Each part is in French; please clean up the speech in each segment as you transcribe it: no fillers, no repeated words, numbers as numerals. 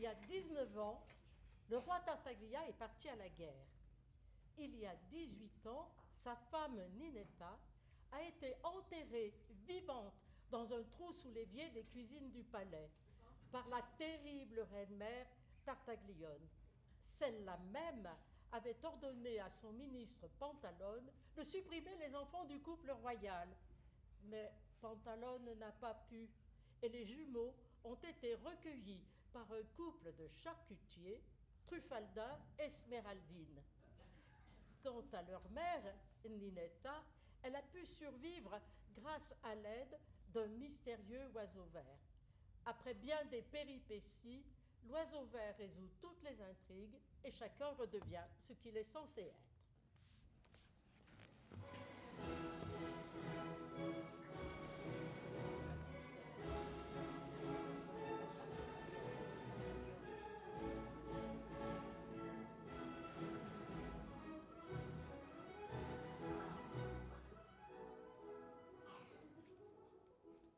a 19 ans, le roi Tartaglia est parti à la guerre. Il y a 18 ans, sa femme Ninetta a été enterrée vivante dans un trou sous l'évier des cuisines du palais par la terrible reine-mère Tartaglione. Celle-là même avait ordonné à son ministre Pantalone de supprimer les enfants du couple royal. Mais Pantalone n'a pas pu, et les jumeaux ont été recueillis par un couple de charcutiers, Truffaldin et Smeraldine. Quant à leur mère, Ninetta, elle a pu survivre grâce à l'aide d'un mystérieux oiseau vert. Après bien des péripéties, l'oiseau vert résout toutes les intrigues et chacun redevient ce qu'il est censé être.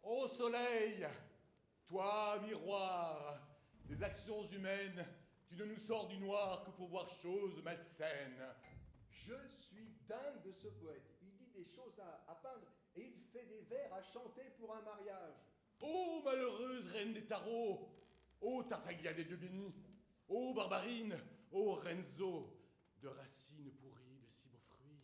Ô soleil, toi, miroir, des actions humaines, tu ne nous sors du noir que pour voir choses malsaines. Je suis dingue de ce poète. Il dit des choses à peindre et il fait des vers à chanter pour un mariage. Ô malheureuse reine des tarots, ô Tartaglia des dieux bénis, ô Barbarine, ô Renzo, de racines pourries de si beaux fruits.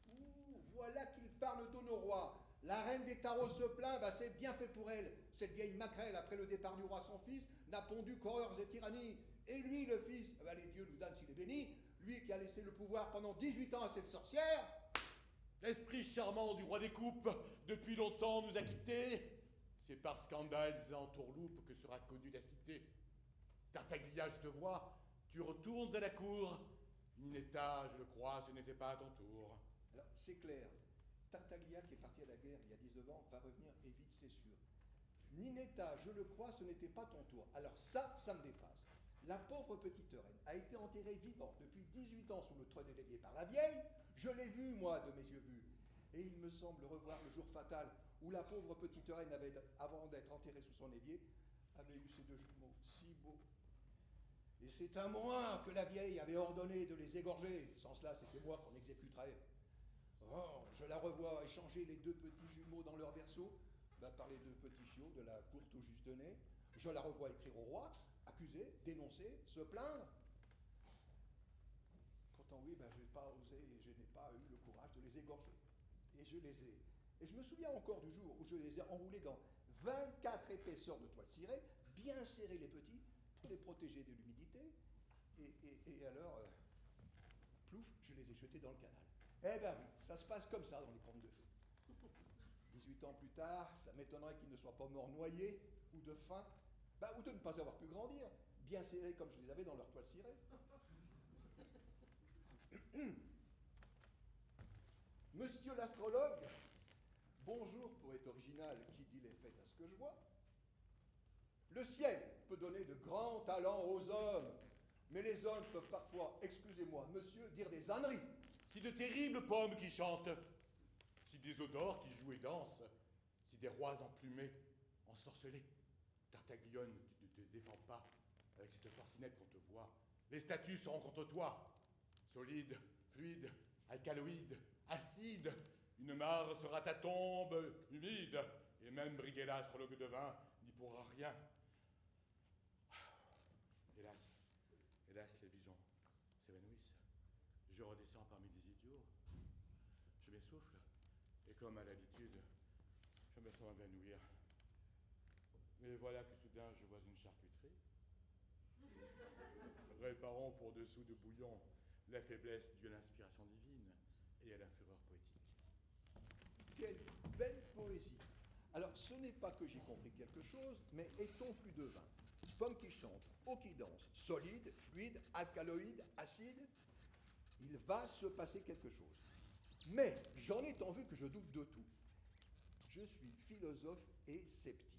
Ouh, voilà qu'il parle d'honneur roi. La reine des tarots se plaint, c'est bien fait pour elle. Cette vieille maquerelle, après le départ du roi son fils, n'a pondu qu'horreurs et tyrannies. Et lui, le fils, les dieux nous donnent s'il est béni, lui qui a laissé le pouvoir pendant 18 ans à cette sorcière. L'esprit charmant du roi des coupes, depuis longtemps nous a quittés. C'est par scandales et entourloupes que sera connue la cité. Tartaglia, je te vois, tu retournes à la cour. Ninetta, je le crois, ce n'était pas à ton tour. Alors, c'est clair. Tartaglia, qui est parti à la guerre il y a 19 ans, va revenir et vite, c'est sûr. Ninetta, je le crois, ce n'était pas ton tour. Alors ça me dépasse. La pauvre petite reine a été enterrée vivante depuis 18 ans sous le toit de l'évier par la vieille. Je l'ai vue, moi, de mes yeux vus. Et il me semble revoir le jour fatal où la pauvre petite reine, avant d'être enterrée sous son évier, avait eu ces deux jumeaux si beaux. Et c'est à moi que la vieille avait ordonné de les égorger. Sans cela, c'était moi qu'on exécuterait. Oh, je la revois échanger les deux petits jumeaux dans leur berceau par les deux petits chiots de la courte au juste nez. Je la revois écrire au roi, accuser, dénoncer, se plaindre. Pourtant, oui, je n'ai pas osé et je n'ai pas eu le courage de les égorger. Et je les ai. Et je me souviens encore du jour où je les ai enroulés dans 24 épaisseurs de toile cirée, bien serrés les petits, pour les protéger de l'humidité. Et alors, plouf, je les ai jetés dans le canal. Eh bien oui, ça se passe comme ça dans les contes de fées. 18 ans plus tard, ça m'étonnerait qu'ils ne soient pas morts noyés, ou de faim, ou de ne pas avoir pu grandir, bien serrés comme je les avais dans leur toile cirée. Monsieur l'astrologue, bonjour poète original qui dit les fêtes à ce que je vois. Le ciel peut donner de grands talents aux hommes, mais les hommes peuvent parfois, excusez-moi, monsieur, dire des âneries. Si de terribles pommes qui chantent, si des odeurs qui jouent et dansent, si des rois emplumés, ensorcelés, Tartaglione, tu ne te défends pas avec cette forcinette qu'on te voit. Les statues seront contre toi. Solides, fluides, alcaloïdes, acides, une mare sera ta tombe humide, et même Brighella, astrologue de vin, n'y pourra rien. Hélas, les visions s'évanouissent. Je redescends parmi des idiots. Je m'essouffle, et comme à l'habitude, je me sens évanouir. Mais voilà que soudain je vois une charcuterie. Réparons pour dessous de bouillon la faiblesse due à l'inspiration divine et à la fureur poétique. Quelle belle poésie! Alors, ce n'est pas que j'ai compris quelque chose, mais est-on plus de vin? Pomme qui chante, eau qui danse, solide, fluide, alcaloïde, acide, il va se passer quelque chose. Mais j'en ai tant vu que je doute de tout. Je suis philosophe et sceptique.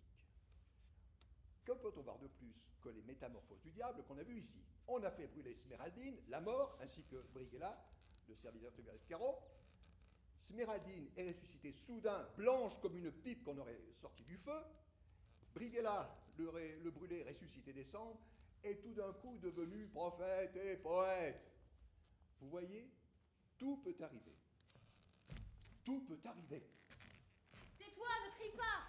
Que peut-on voir de plus que les métamorphoses du diable qu'on a vues ici? On a fait brûler Smeraldine, la mort, ainsi que Brighella, le serviteur de Caro. Smeraldine est ressuscitée soudain, blanche comme une pipe qu'on aurait sortie du feu. Brighella, le brûlé, ressuscité des cendres. est tout d'un coup devenu prophète et poète. Vous voyez, tout peut arriver. Tout peut arriver. Tais-toi, ne crie pas.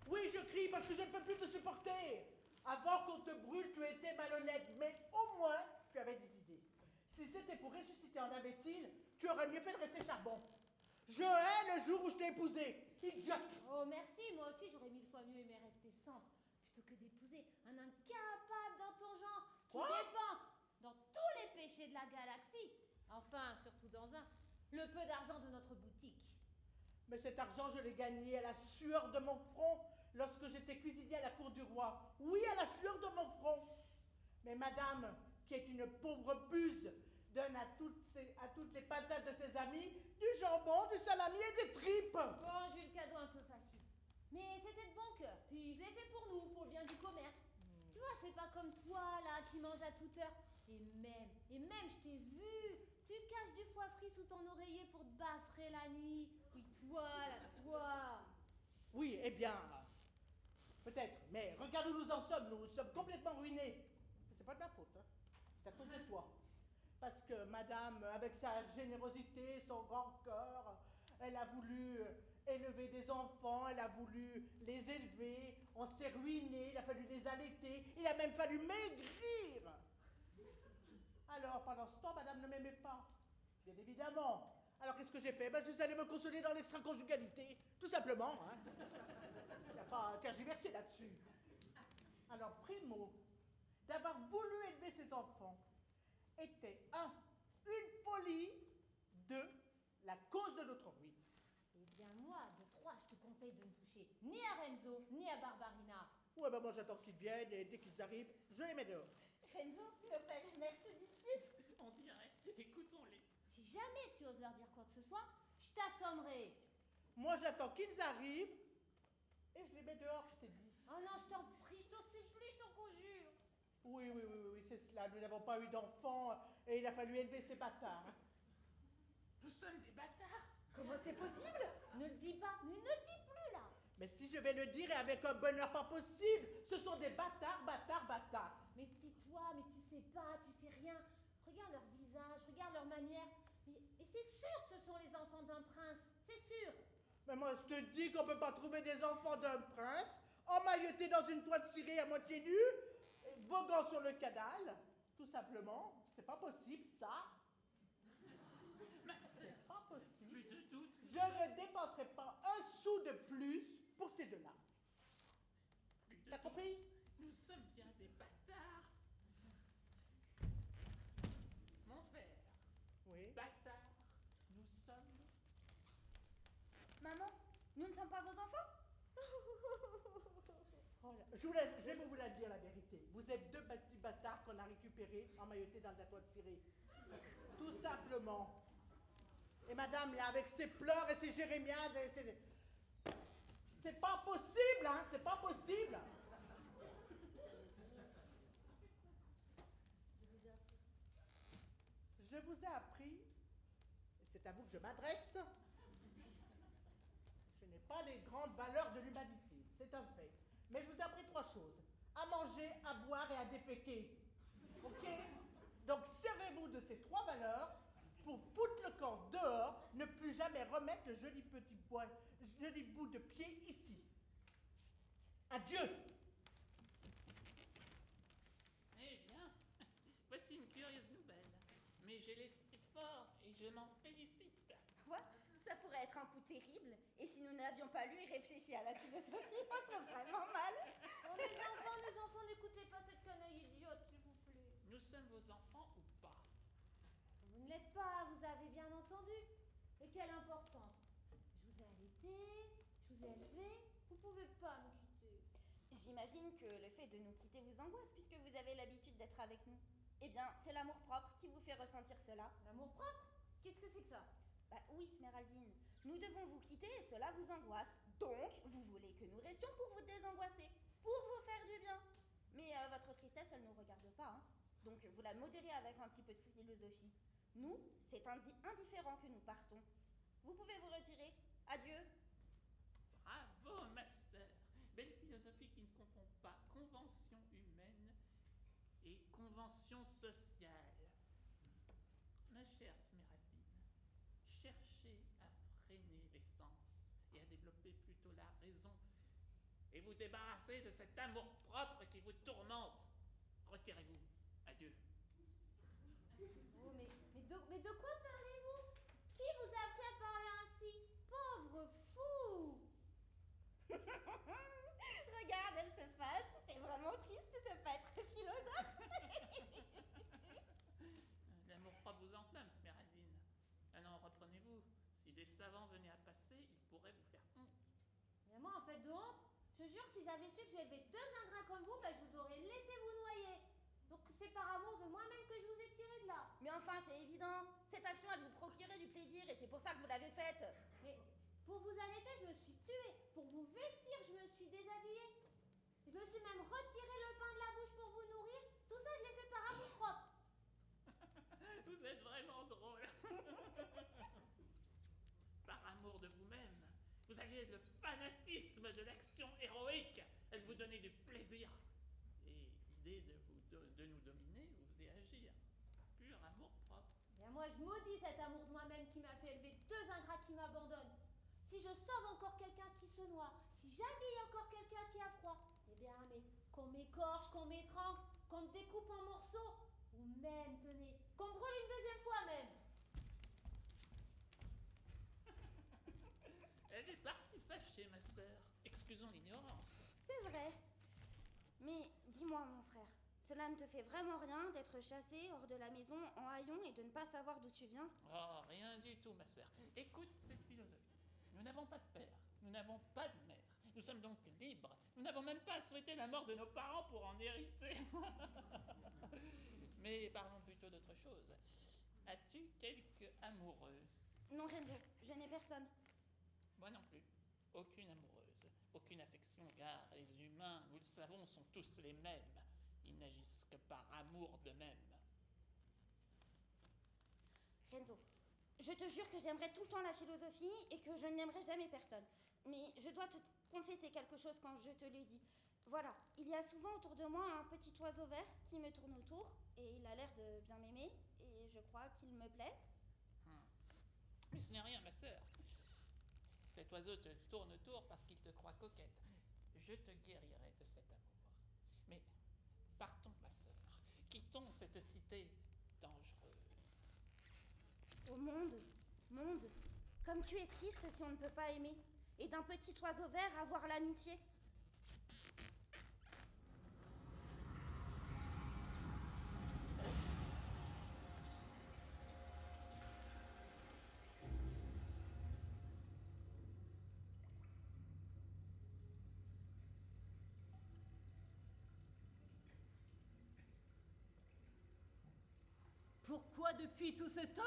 Oui, je crie parce que je ne peux plus te supporter. Avant qu'on te brûle, tu étais malhonnête, mais au moins, tu avais des idées. Si c'était pour ressusciter un imbécile, tu aurais mieux fait de rester charbon. Je hais le jour où je t'ai épousé, idiote. Oh merci, moi aussi j'aurais mille fois mieux aimé rester cendre plutôt que d'épouser un incapable dans ton genre qui Quoi? dépense dans tous les péchés de la galaxie. Enfin, surtout dans un, le peu d'argent de notre boutique. Mais cet argent, je l'ai gagné à la sueur de mon front lorsque j'étais cuisinier à la cour du roi. Oui, à la sueur de mon front. Mais madame, qui est une pauvre buse, donne à toutes les patates de ses amis du jambon, du salami et des tripes. Bon, j'ai eu le cadeau un peu facile. Mais c'était de bon cœur, puis je l'ai fait pour nous, pour le bien du commerce. Tu vois, c'est pas comme toi, là, qui mange à toute heure. Et même, je t'ai vu. Tu caches du foie frit sous ton oreiller pour te baffrer la nuit. Oui, toi, là, toi. Oui, eh bien, peut-être. Mais regarde où nous en sommes. Nous sommes complètement ruinés. C'est pas de ma faute, hein. C'est à cause de toi. Parce que madame, avec sa générosité, son grand cœur, elle a voulu élever des enfants, elle a voulu les élever, on s'est ruinés, il a fallu les allaiter, il a même fallu maigrir. Alors, pendant ce temps, madame ne m'aimait pas, bien évidemment. Alors, qu'est-ce que j'ai fait? Ben, je suis allé me consoler dans l'extra-conjugalité, tout simplement. Hein. Il n'y a pas à tergiverser là-dessus. Alors, primo, d'avoir voulu élever ses enfants était une folie, deux, la cause de notre ruine. Eh bien, moi, de trois, je te conseille de ne toucher ni à Renzo, ni à Barbarina. Ouais, ben moi j'attends qu'ils viennent et dès qu'ils arrivent, je les mets dehors. Renzo, nos pères et mères se disputent. On dirait. Écoutons-les. Si jamais tu oses leur dire quoi que ce soit, je t'assommerai. Moi j'attends qu'ils arrivent et je les mets dehors, je t'ai dit. Oh non, je t'en prie, je t'en supplie, je t'en conjure. Oui, c'est cela. Nous n'avons pas eu d'enfants et il a fallu élever ces bâtards. Nous sommes des bâtards. Comment c'est possible? Ne le dis pas, ne le dis plus là. Mais si je vais le dire et avec un bonheur pas possible, ce sont des bâtards. Mais tais-toi, mais tu sais pas, tu sais rien. Regarde leur visage, regarde leur manière. Et c'est sûr que ce sont les enfants d'un prince, c'est sûr. Mais moi je te dis qu'on peut pas trouver des enfants d'un prince emmaillotés dans une toile cirée à moitié nue, voguant sur le canal. Tout simplement, c'est pas possible ça. Ma sœur, Pas possible. plus de doute. Je ne dépenserai pas un sou de plus pour ces deux-là. Plus de T'as doute. compris? Nous sommes bien des bâtards. Mon père, Oui. bâtard, nous sommes. Maman, nous ne sommes pas vos enfants? Oh là, je vais vous la dire la vérité. Vous êtes deux petits bâtards qu'on a récupérés emmaillotés dans de la toile cirée. Tout simplement. Et madame, là, avec ses pleurs et ses jérémiades, c'est pas possible, hein, c'est pas possible. Je vous ai appris, et c'est à vous que je m'adresse, je n'ai pas les grandes valeurs de l'humanité, c'est un fait. Mais je vous ai appris trois choses. À manger, à boire et à déféquer. Ok? Donc servez-vous de ces trois valeurs pour foutre le camp dehors, ne plus jamais remettre le joli bout de pied ici. Adieu! Eh bien, voici une curieuse nouvelle. Mais j'ai l'esprit fort et je m'en félicite. Quoi? Ça pourrait être un coup terrible. Et si nous n'avions pas lu et réfléchi à la philosophie, on serait vraiment mal. Oh mes enfants, n'écoutez pas cette canaille idiote, s'il vous plaît. Nous sommes vos enfants ou pas? Vous ne l'êtes pas, vous avez bien entendu. Et quelle importance? Je vous ai allaité, je vous ai élevé, vous pouvez pas nous quitter. J'imagine que le fait de nous quitter vous angoisse puisque vous avez l'habitude d'être avec nous. Eh bien, c'est l'amour-propre qui vous fait ressentir cela. L'amour propre? Qu'est-ce que c'est que ça? Bah oui, Sméraldine. Nous devons vous quitter et cela vous angoisse. Donc, vous voulez que nous restions pour vous désangoisser, pour vous faire du bien. Mais votre tristesse, elle ne nous regarde pas, hein. Donc, vous la modérez avec un petit peu de philosophie. Nous, c'est indifférent que nous partons. Vous pouvez vous retirer. Adieu. Bravo, ma sœur. Belle philosophie qui ne confond pas convention humaine et conventions sociales. Ma chère Sméradine, cherchez à freiner les sens et à développer plutôt la raison, et vous débarrasser de cet amour-propre qui vous tourmente. Retirez-vous. Adieu. Oh, mais de quoi parlez-vous? Qui vous a appris à parler ainsi? Pauvre fou! Regarde, elle se fâche. C'est vraiment triste de pas être philosophe. L'amour-propre vous enflamme, Sméradine. Alors reprenez-vous. Si des savants venaient à passer, ils pourraient vous faire honte. Mais moi, en fait de honte, je jure que si j'avais su que j'élevais 2 ingrats comme vous, ben, je vous aurais laissé vous noyer. Donc c'est par amour de moi-même que je vous ai tiré de là. Mais enfin, c'est évident. Cette action, elle vous procurait du plaisir et c'est pour ça que vous l'avez faite. Mais pour vous allaiter, je me suis tuée. Pour vous vêtir, je me suis déshabillée. Je me suis même retiré le pain de la bouche pour vous nourrir. Tout ça, je l'ai fait par amour propre. Vous êtes vraiment drôle. Par amour de vous-même, vous aviez le fanatisme de l'action héroïque. Elle vous donnait du plaisir. Et l'idée de nous dominer vous faisait agir. Pur amour propre. Bien moi, je maudis cet amour de moi-même qui m'a fait élever 2 ingrats qui m'abandonnent. Si je sauve encore quelqu'un qui se noie, si j'habille encore quelqu'un qui a froid, eh bien, mais qu'on m'écorche, qu'on m'étrangle, qu'on me découpe en morceaux, ou même, tenez, qu'on me brûle une 2e fois même. Elle est partie fâchée, ma sœur. Excusons l'ignorance. C'est vrai. Mais dis-moi, mon frère, cela ne te fait vraiment rien d'être chassé hors de la maison en haillons et de ne pas savoir d'où tu viens? Oh, rien du tout, ma sœur. Écoute cette philosophie. Nous n'avons pas de père, nous n'avons pas de mère. Nous sommes donc libres. Nous n'avons même pas souhaité la mort de nos parents pour en hériter. Mais parlons plutôt d'autre chose. As-tu quelque amoureux? Non, Renzo, je n'ai personne. Moi non plus. Aucune amoureuse, aucune affection, car les humains, nous le savons, sont tous les mêmes. Ils n'agissent que par amour d'eux-mêmes. Renzo, je te jure que j'aimerais tout le temps la philosophie et que je n'aimerais jamais personne. Mais je dois te confesser quelque chose quand je te l'ai dit. Voilà, il y a souvent autour de moi un petit oiseau vert qui me tourne autour et il a l'air de bien m'aimer et je crois qu'il me plaît. Mais ce n'est rien, ma sœur. Cet oiseau te tourne autour parce qu'il te croit coquette. Je te guérirai de cet amour. Mais partons, ma sœur. Quittons cette cité dangereuse. Au monde, comme tu es triste si on ne peut pas aimer. Et d'un petit oiseau vert avoir l'amitié. Pourquoi depuis tout ce temps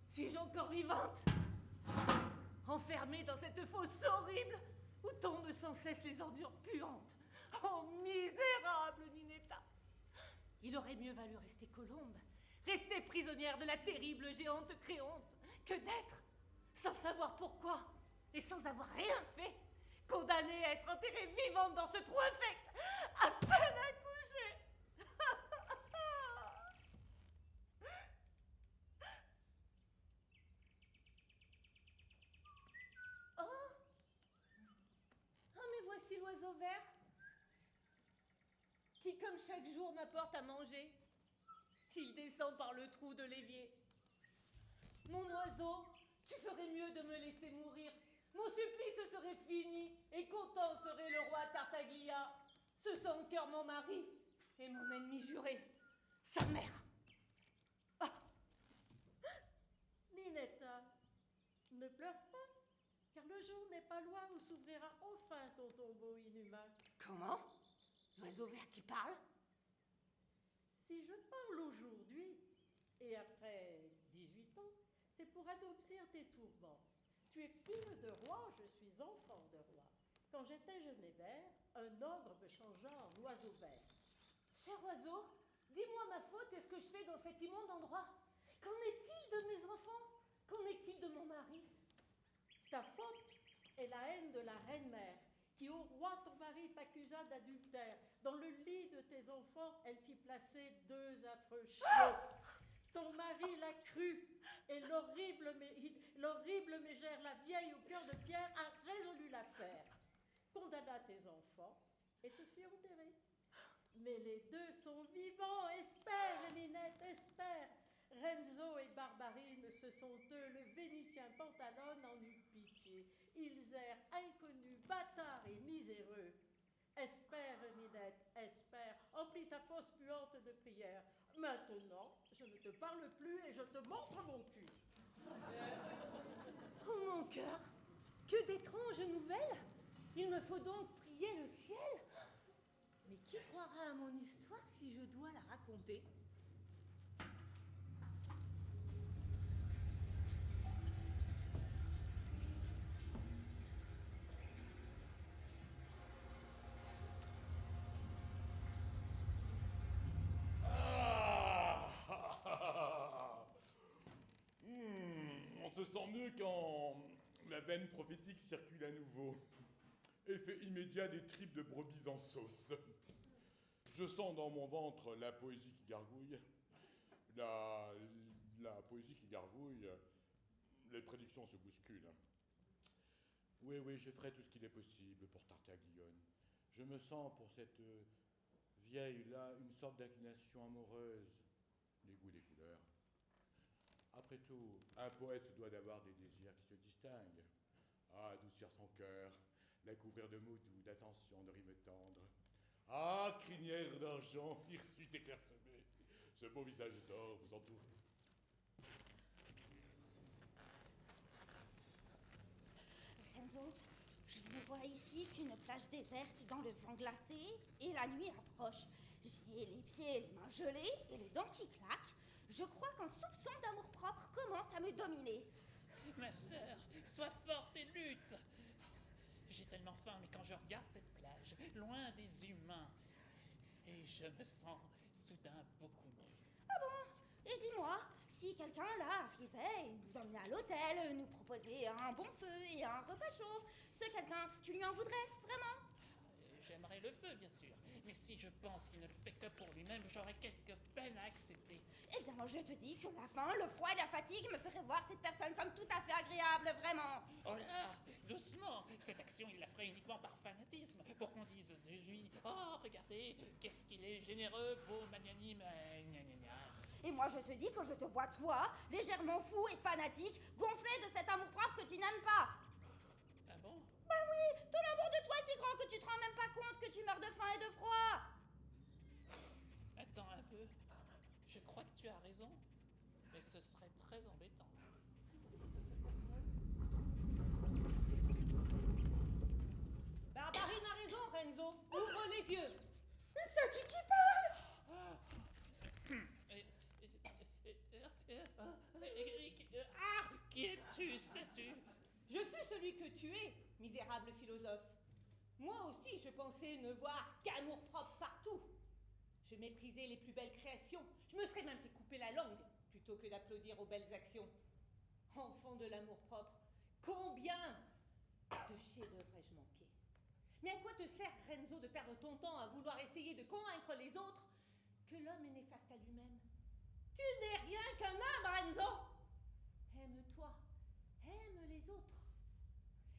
suis-je encore vivante? Enfermée dans cette fosse horrible où tombent sans cesse les ordures puantes. Oh, misérable Ninetta! Il aurait mieux valu rester colombe, rester prisonnière de la terrible géante Créonte, que d'être, sans savoir pourquoi, et sans avoir rien fait, condamnée à être enterrée vivante dans ce trou infect, à peine accouchée. Voici l'oiseau vert qui, comme chaque jour, m'apporte à manger. Il descend par le trou de l'évier. Mon oiseau, tu ferais mieux de me laisser mourir. Mon supplice serait fini et content serait le roi Tartaglia, ce sans cœur mon mari et mon ennemi juré, sa mère. Ah. Ninetta, ne pleure pas. Car le jour n'est pas loin où s'ouvrira enfin ton tombeau inhumain. Comment? L'oiseau vert qui parle? Si je parle aujourd'hui, et après 18 ans, c'est pour adoucir tes tourments. Tu es fille de roi, je suis enfant de roi. Quand j'étais jeune et vert, un ogre me changea en oiseau vert. Cher oiseau, dis-moi ma faute et ce que je fais dans cet immonde endroit. Qu'en est-il de mes enfants? Qu'en est-il de mon mari? Ta faute est la haine de la reine-mère, qui au roi ton mari t'accusa d'adultère. Dans le lit de tes enfants, elle fit placer 2 affreux chiots. Ton mari l'a cru, et l'horrible mégère, la vieille au cœur de pierre, a résolu l'affaire. Condamna tes enfants et te fit enterrer. Mais les 2 sont vivants, espère, Ninette, espère. Renzo et Barbarine, ce sont eux, le Vénitien Pantalone en eut pitié. Ils errent inconnus, bâtards et miséreux. Espère, Ninette, espère, emplis ta fosse puante de prières. Maintenant, je ne te parle plus et je te montre mon cul. Oh mon cœur, que d'étranges nouvelles! Il me faut donc prier le ciel. Mais qui croira à mon histoire si je dois la raconter? On se sent mieux quand la veine prophétique circule à nouveau. Effet immédiat des tripes de brebis en sauce. Je sens dans mon ventre la poésie qui gargouille. La poésie qui gargouille, les prédictions se bousculent. Oui, oui, je ferai tout ce qu'il est possible pour Tartaglione. Je me sens pour cette vieille-là une sorte d'inclination amoureuse, les goûts des couleurs. Après tout, un poète se doit d'avoir des désirs qui se distinguent. Ah, adoucir son cœur, la couvrir de mots doux, d'attention, de rimes tendres. Ah, crinière d'argent, hirsute et clairsemée, ce beau visage d'or vous entoure. Renzo, je ne vois ici qu'une plage déserte dans le vent glacé et la nuit approche. J'ai les pieds et les mains gelés et les dents qui claquent. Je crois qu'un soupçon d'amour-propre commence à me dominer. Ma sœur, sois forte et lutte. J'ai tellement faim, mais quand je regarde cette plage, loin des humains, et je me sens soudain beaucoup mieux. Ah bon? Et dis-moi, si quelqu'un là arrivait et nous emmenait à l'hôtel, nous proposait un bon feu et un repas chaud, ce quelqu'un, tu lui en voudrais, vraiment? J'aimerais le feu, bien sûr, mais si je pense qu'il ne le fait que pour lui-même, j'aurais quelques peines à accepter. Eh bien, je te dis que la faim, le froid et la fatigue me feraient voir cette personne comme tout à fait agréable, vraiment. Oh là, doucement. Cette action, il la ferait uniquement par fanatisme, pour qu'on dise de lui, oh, regardez, qu'est-ce qu'il est généreux, beau, magnanime, gna gna gna. Et moi, je te dis que je te vois, toi, légèrement fou et fanatique, gonflé de cet amour-propre que tu n'aimes pas. Ah bon? Bah oui, ton amour de toi est si grand que tu te rends même pas compte que tu meurs de faim et de froid. Attends un peu. Je crois que tu as raison, mais ce serait très embêtant. Barbarine a raison, Renzo. Ouvre les yeux. C'est-tu qui parle? Qui es-tu, statue? Je fus celui que tu es, misérable philosophe. Moi aussi, je pensais ne voir qu'amour-propre partout. Je méprisais les plus belles créations. Je me serais même fait couper la langue plutôt que d'applaudir aux belles actions. Enfant de l'amour-propre, combien de chefs-d'œuvre ai-je manqué? Mais à quoi te sert, Renzo, de perdre ton temps à vouloir essayer de convaincre les autres que l'homme est néfaste à lui-même? Tu n'es rien qu'un homme, Renzo! Aime-toi, aime les autres.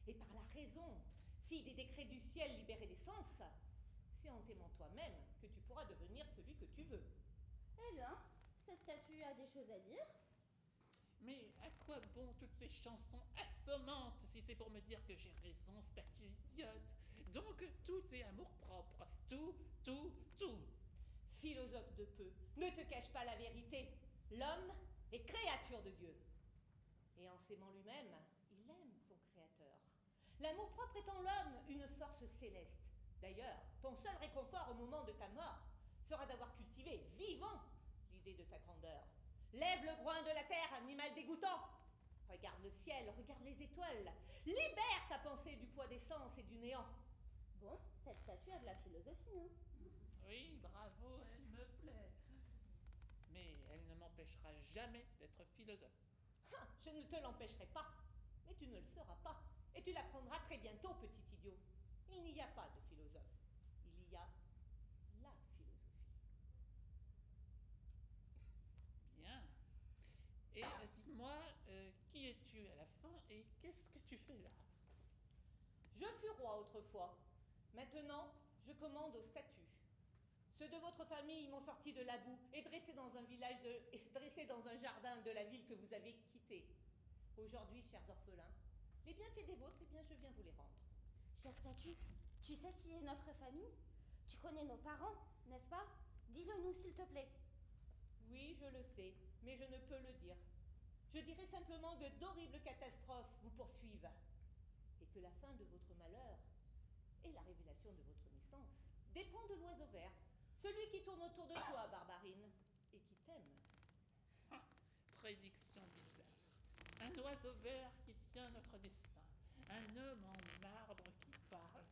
Et par la raison, fille des décrets du ciel libérée des sens, c'est en t'aimant toi-même que tu pourras devenir celui que tu veux. Eh bien, cette statue a des choses à dire. Mais à quoi bon toutes ces chansons assommantes si c'est pour me dire que j'ai raison, statue idiote? Donc tout est amour-propre. Tout, tout, tout. Philosophe de peu, ne te cache pas la vérité. L'homme est créature de Dieu. Et en s'aimant lui-même, il aime son créateur. L'amour-propre est en l'homme une force céleste. D'ailleurs, ton seul réconfort au moment de ta mort sera d'avoir cultivé vivant l'idée de ta grandeur. Lève le groin de la terre, animal dégoûtant. Regarde le ciel, regarde les étoiles. Libère ta pensée du poids des sens et du néant. Bon, cette statue a de la philosophie, hein? Oui, bravo, elle me plaît. Mais elle ne m'empêchera jamais d'être philosophe. Ah, je ne te l'empêcherai pas, mais tu ne le seras pas. Et tu l'apprendras très bientôt, petit idiot. Il n'y a pas de philosophe. Il y a la philosophie. Bien. Et dis-moi, qui es-tu à la fin et qu'est-ce que tu fais là? Je fus roi autrefois. Maintenant, je commande aux statues. Ceux de votre famille m'ont sorti de la boue et dressé dans un dressé dans un jardin de la ville que vous avez quittée. Aujourd'hui, chers orphelins, les bienfaits des vôtres, eh bien, je viens vous les rendre. Chère statue, tu sais qui est notre famille? Tu connais nos parents, n'est-ce pas? Dis-le-nous, s'il te plaît. Oui, je le sais, mais je ne peux le dire. Je dirai simplement que d'horribles catastrophes vous poursuivent et que la fin de votre malheur et la révélation de votre naissance dépend de l'oiseau vert, celui qui tourne autour de toi, Barbarine, et qui t'aime. Ah, prédiction bizarre. Un oiseau vert qui tient notre destin. Un homme en marbre qui parle.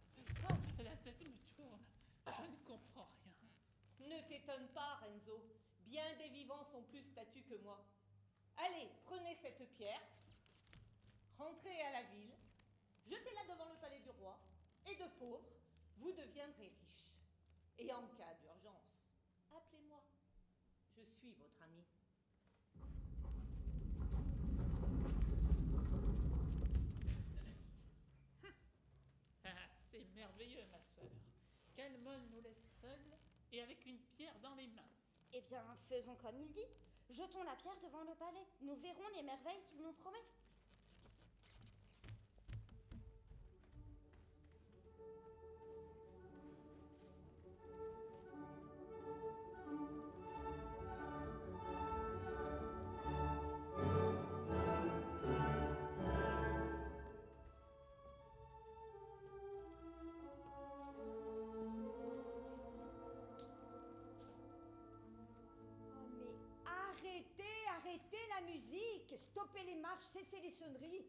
Ah, la tête me tourne. Je ne comprends rien. Ne t'étonne pas, Renzo. Bien des vivants sont plus statues que moi. Allez, prenez cette pierre, rentrez à la ville, jetez-la devant le palais du roi, et de pauvres, vous deviendrez riches. Et en cas d'urgence, appelez-moi. Je suis votre ami. Ah, c'est merveilleux, ma sœur. Calmon nous laisse seuls et avec une pierre dans les mains. Eh bien, faisons comme il dit. Jetons la pierre devant le palais. Nous verrons les merveilles qu'il nous promet. Arrêtez la musique, stoppez les marches, cessez les sonneries.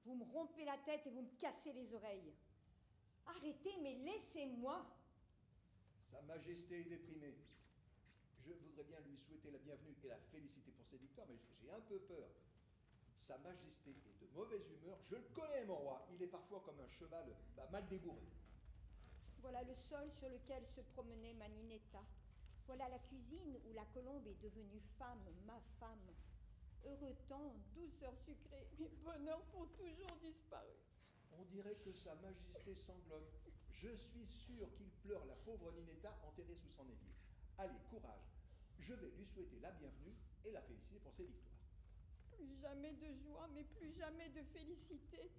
Vous me rompez la tête et vous me cassez les oreilles. Arrêtez, mais laissez-moi. Sa Majesté est déprimée. Je voudrais bien lui souhaiter la bienvenue et la féliciter pour ses victoires, mais j'ai un peu peur. Sa Majesté est de mauvaise humeur. Je le connais, mon roi. Il est parfois comme un cheval mal débourré. Voilà le sol sur lequel se promenait ma Ninetta. Voilà la cuisine où la colombe est devenue femme, ma femme. Heureux temps, douceur sucrée, mais bonheur pour toujours disparu. On dirait que Sa Majesté sanglote. Je suis sûr qu'il pleure la pauvre Ninetta enterrée sous son évier. Allez, courage. Je vais lui souhaiter la bienvenue et la féliciter pour ses victoires. Plus jamais de joie, mais plus jamais de félicité.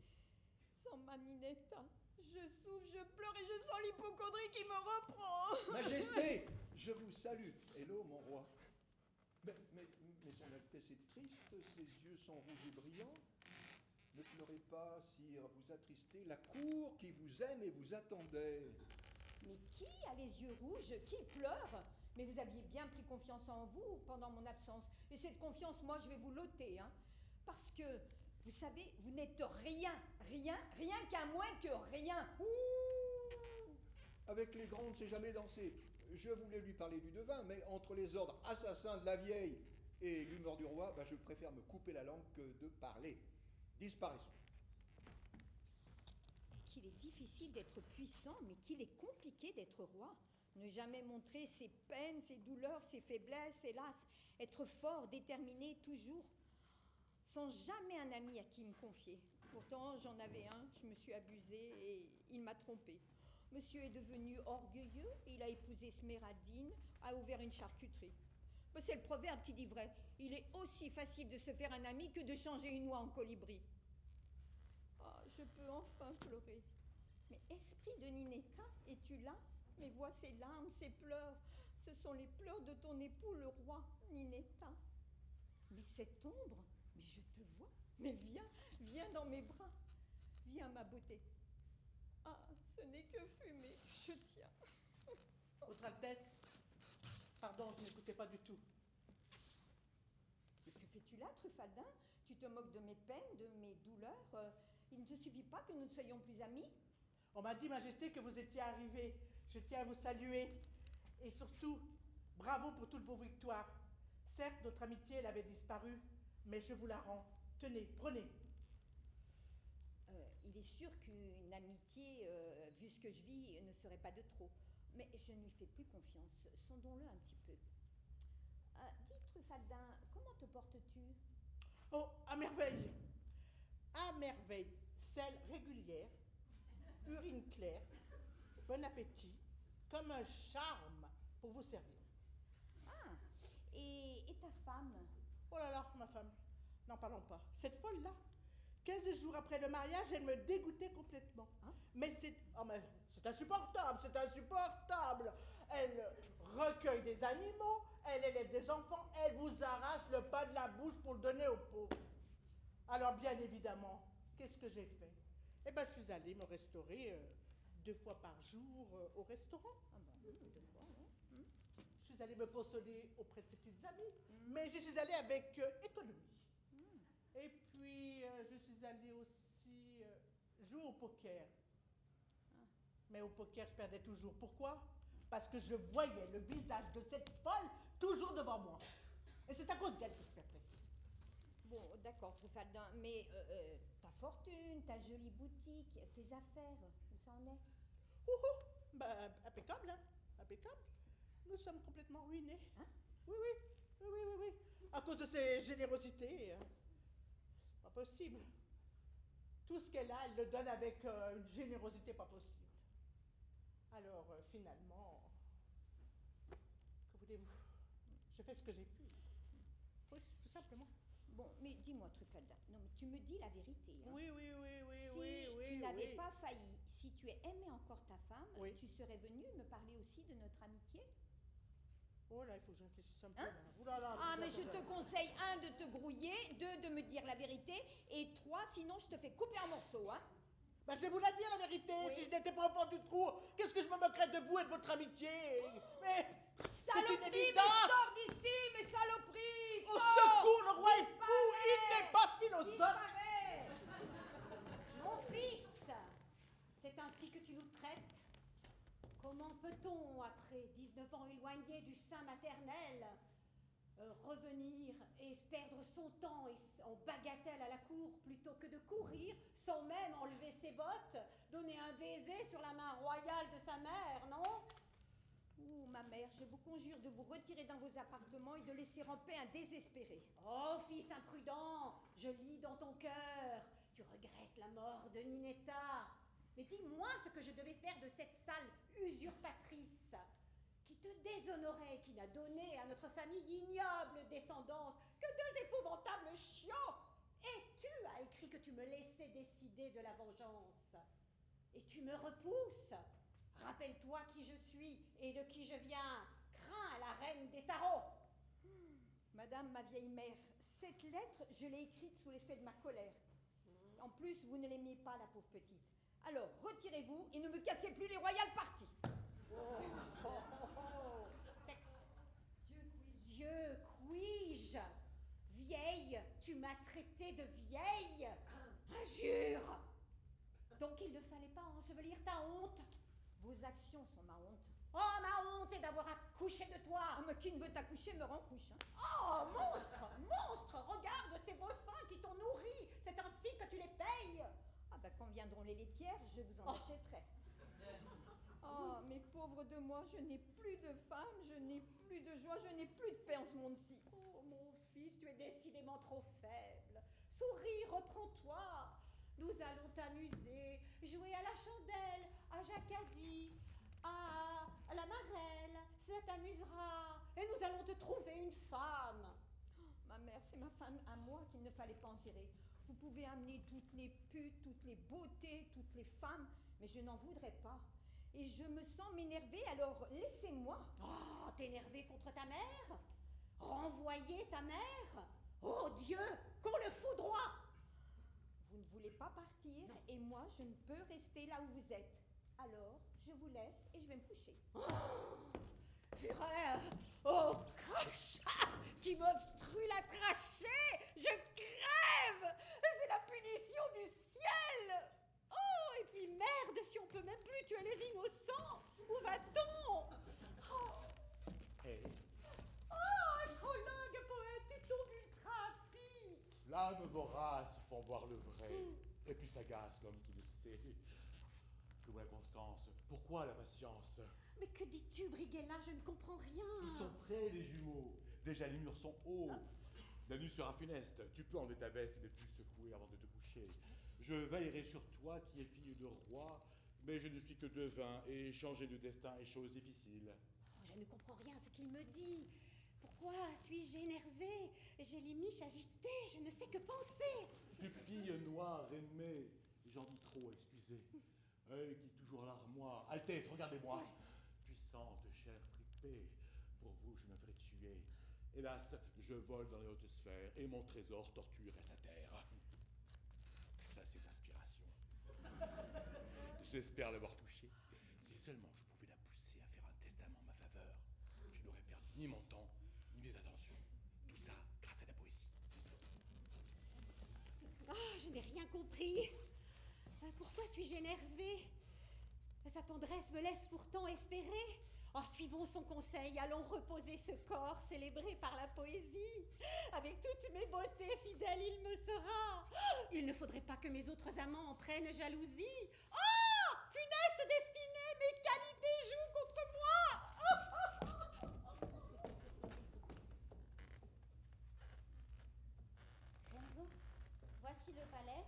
Sans ma Ninetta, je souffre, je pleure et je sens l'hypocondrie qui me reprend. Majesté, je vous salue. Hello, mon roi. Mais son Altesse est triste, ses yeux sont rouges et brillants. Ne pleurez pas, sire, vous attristez la cour qui vous aime et vous attendait. Mais qui a les yeux rouges? Qui pleure? Mais vous aviez bien pris confiance en vous pendant mon absence. Et cette confiance, moi, je vais vous l'ôter, hein. Parce que, vous savez, vous n'êtes rien qu'un moins que rien. Ouh! Avec les grands, on ne sait jamais danser. Je voulais lui parler du devin, mais entre les ordres assassins de la vieille et l'humeur du roi, je préfère me couper la langue que de parler. Disparaissons. Qu'il est difficile d'être puissant, mais qu'il est compliqué d'être roi. Ne jamais montrer ses peines, ses douleurs, ses faiblesses, hélas. Être fort, déterminé, toujours. Sans jamais un ami à qui me confier. Pourtant, j'en avais un, je me suis abusée et il m'a trompée. Monsieur est devenu orgueilleux, il a épousé Sméradine, a ouvert une charcuterie. C'est le proverbe qui dit vrai. Il est aussi facile de se faire un ami que de changer une oie en colibri. Ah, je peux enfin pleurer. Mais esprit de Ninetta, es-tu là? Mais vois ces larmes, ces pleurs. Ce sont les pleurs de ton époux, le roi, Ninetta. Mais cette ombre, mais je te vois. Mais viens dans mes bras. Viens, ma beauté. Ah, ce n'est que fumée, je tiens. Votre Altesse, pardon, je n'écoutais pas du tout. Mais que fais-tu là, Truffaldin? Tu te moques de mes peines, de mes douleurs. Il ne te suffit pas que nous ne soyons plus amis? On m'a dit, Majesté, que vous étiez arrivé. Je tiens à vous saluer. Et surtout, bravo pour toutes vos victoires. Certes, notre amitié, elle avait disparu, mais je vous la rends. Tenez, prenez. il est sûr qu'une amitié, vu ce que je vis, ne serait pas de trop. Mais je ne lui fais plus confiance. Sondons-le un petit peu. Dis, Truffaldin, comment te portes-tu? Oh, à merveille! À merveille! Selle régulière, urine claire, bon appétit, comme un charme pour vous servir. Ah, et ta femme? Oh là là, ma femme, n'en parlons pas. Cette folle-là, 15 jours après le mariage, elle me dégoûtait complètement. Hein? Mais c'est insupportable, c'est insupportable. Elle recueille des animaux, elle élève des enfants, elle vous arrache le pain de la bouche pour le donner aux pauvres. Alors bien évidemment, qu'est-ce que j'ai fait? Eh bien, je suis allée me restaurer 2 fois par jour au restaurant. Ah ben, 2 fois, oui. Je suis allée me consoler auprès de ses petites amies, mais je suis allée avec économie. Et puis, je suis allée aussi jouer au poker. Mais au poker, je perdais toujours. Pourquoi? Parce que je voyais le visage de cette folle toujours devant moi. Et c'est à cause d'elle que je perdais. Bon, d'accord, Truffaldin, mais ta fortune, ta jolie boutique, tes affaires, où ça en est? Bah, impeccable, hein? Impeccable. Nous sommes complètement ruinés. Hein? Oui. À cause de ses générosités. Pas possible. Tout ce qu'elle a, elle le donne avec une générosité pas possible. Alors, finalement, que voulez-vous? Je fais ce que j'ai pu. Oui, tout simplement. Bon, mais dis-moi, Truffaldin, non, mais tu me dis la vérité. Hein. Oui. Si tu n'avais pas failli, si tu aimais encore ta femme, Oui. tu serais venu me parler aussi de notre amitié? Oh là, il faut que je réfléchisse un peu. Hein? Là. Ouh là là, Ah, mais je te conseille, 1, de te grouiller, 2, de me dire la vérité, et 3, sinon je te fais couper en morceaux, hein. Ben, je vais vous la dire, la vérité. Oui. Si je n'étais pas enfant du trou, qu'est-ce que je me moquerais de vous et de votre amitié? Mais c'est une Saloperie, mais évidence. sors d'ici, mais saloperie, Au sors! secours, le roi est fou, il n'est pas philosophe. Disparais! Mon fils, c'est ainsi que tu nous traites? Comment peut-on, après 19 ans éloigné du sein maternel, revenir et perdre son temps en bagatelle à la cour plutôt que de courir sans même enlever ses bottes, donner un baiser sur la main royale de sa mère, non? Ouh, ma mère, je vous conjure de vous retirer dans vos appartements et de laisser en paix un désespéré. Oh, fils imprudent, je lis dans ton cœur. Tu regrettes la mort de Ninetta. Mais dis-moi ce que je devais faire de cette sale usurpatrice qui te déshonorait, qui n'a donné à notre famille ignoble descendance que 2 épouvantables chiots. Et tu as écrit que tu me laissais décider de la vengeance. Et tu me repousses. Rappelle-toi qui je suis et de qui je viens. Crains la reine des tarots. Madame, ma vieille mère, cette lettre, je l'ai écrite sous l'effet de ma colère. En plus, vous ne l'aimiez pas, la pauvre petite. Alors, retirez-vous et ne me cassez plus les royales parties. Texte. Dieu, puis-je? Vieille, tu m'as traitée de vieille. Injure. Donc il ne fallait pas ensevelir ta honte. Vos actions sont ma honte. Oh, ma honte est d'avoir accouché de toi. Ah, mais qui ne veut t'accoucher me rend couche. Hein. Oh, monstre, regarde ces beaux seins qui t'ont nourri. C'est ainsi que tu les payes. Ah ben quand viendront les laitières, je vous en achèterai. Oh, mais pauvre de moi, je n'ai plus de femme, je n'ai plus de joie, je n'ai plus de paix en ce monde-ci. Oh, mon fils, tu es décidément trop faible. Souris, reprends-toi. Nous allons t'amuser, jouer à la chandelle, à Jacadie, à la marelle. Ça t'amusera. Et nous allons te trouver une femme. Ma mère, c'est ma femme à moi qu'il ne fallait pas enterrer. Vous pouvez amener toutes les putes, toutes les beautés, toutes les femmes, mais je n'en voudrais pas. Et je me sens m'énerver, alors laissez-moi. Oh, t'énerver contre ta mère? Renvoyer ta mère? Oh Dieu, qu'on le foudroie! Vous ne voulez pas partir, et moi, je ne peux rester là où vous êtes. Alors, je vous laisse et je vais me coucher. Oh, fureur! Oh, crachat qui m'obstrue la trachée! Je crève! C'est la punition du ciel! Oh, et puis merde, si on peut même plus tuer les innocents! Où va-t-on? Oh, Hey, astrologue, poète, tu tombes ultra à pic! l'âme vorace font voir le vrai, et puis s'agace l'homme qui le passé. Que voilà, Constance, pourquoi la patience? Mais que dis-tu, Brighella? Je ne comprends rien. Ils sont prêts, les jumeaux. Déjà, les murs sont hauts. La nuit sera funeste. Tu peux enlever ta veste et ne plus secouer avant de te coucher. Je veillerai sur toi qui es fille de roi, mais je ne suis que devin et changer de destin est chose difficile. Oh, je ne comprends rien à ce qu'il me dit. Pourquoi suis-je énervée? J'ai les miches agitées, je ne sais que penser. Pupille noire aimée, j'en dis trop, excusez. Œil qui toujours l'armoire. Altesse, regardez-moi. Puissante, chair fripée, pour vous je me ferai tuer. Hélas, je vole dans les hautes sphères et mon trésor torture reste à terre. Ça, c'est d'inspiration. J'espère l'avoir touchée. Si seulement je pouvais la pousser à faire un testament en ma faveur, je n'aurais perdu ni mon temps, ni mes attentions. Tout ça grâce à la poésie. Ah, je n'ai rien compris. Pourquoi suis-je énervée? Sa tendresse me laisse pourtant espérer. Oh, suivons son conseil, allons reposer ce corps célébré par la poésie. Avec toutes mes beautés fidèles, il me sera. Il ne faudrait pas que mes autres amants en prennent jalousie. Oh, funeste destinée, mes qualités jouent contre moi. Renzo, voici le palais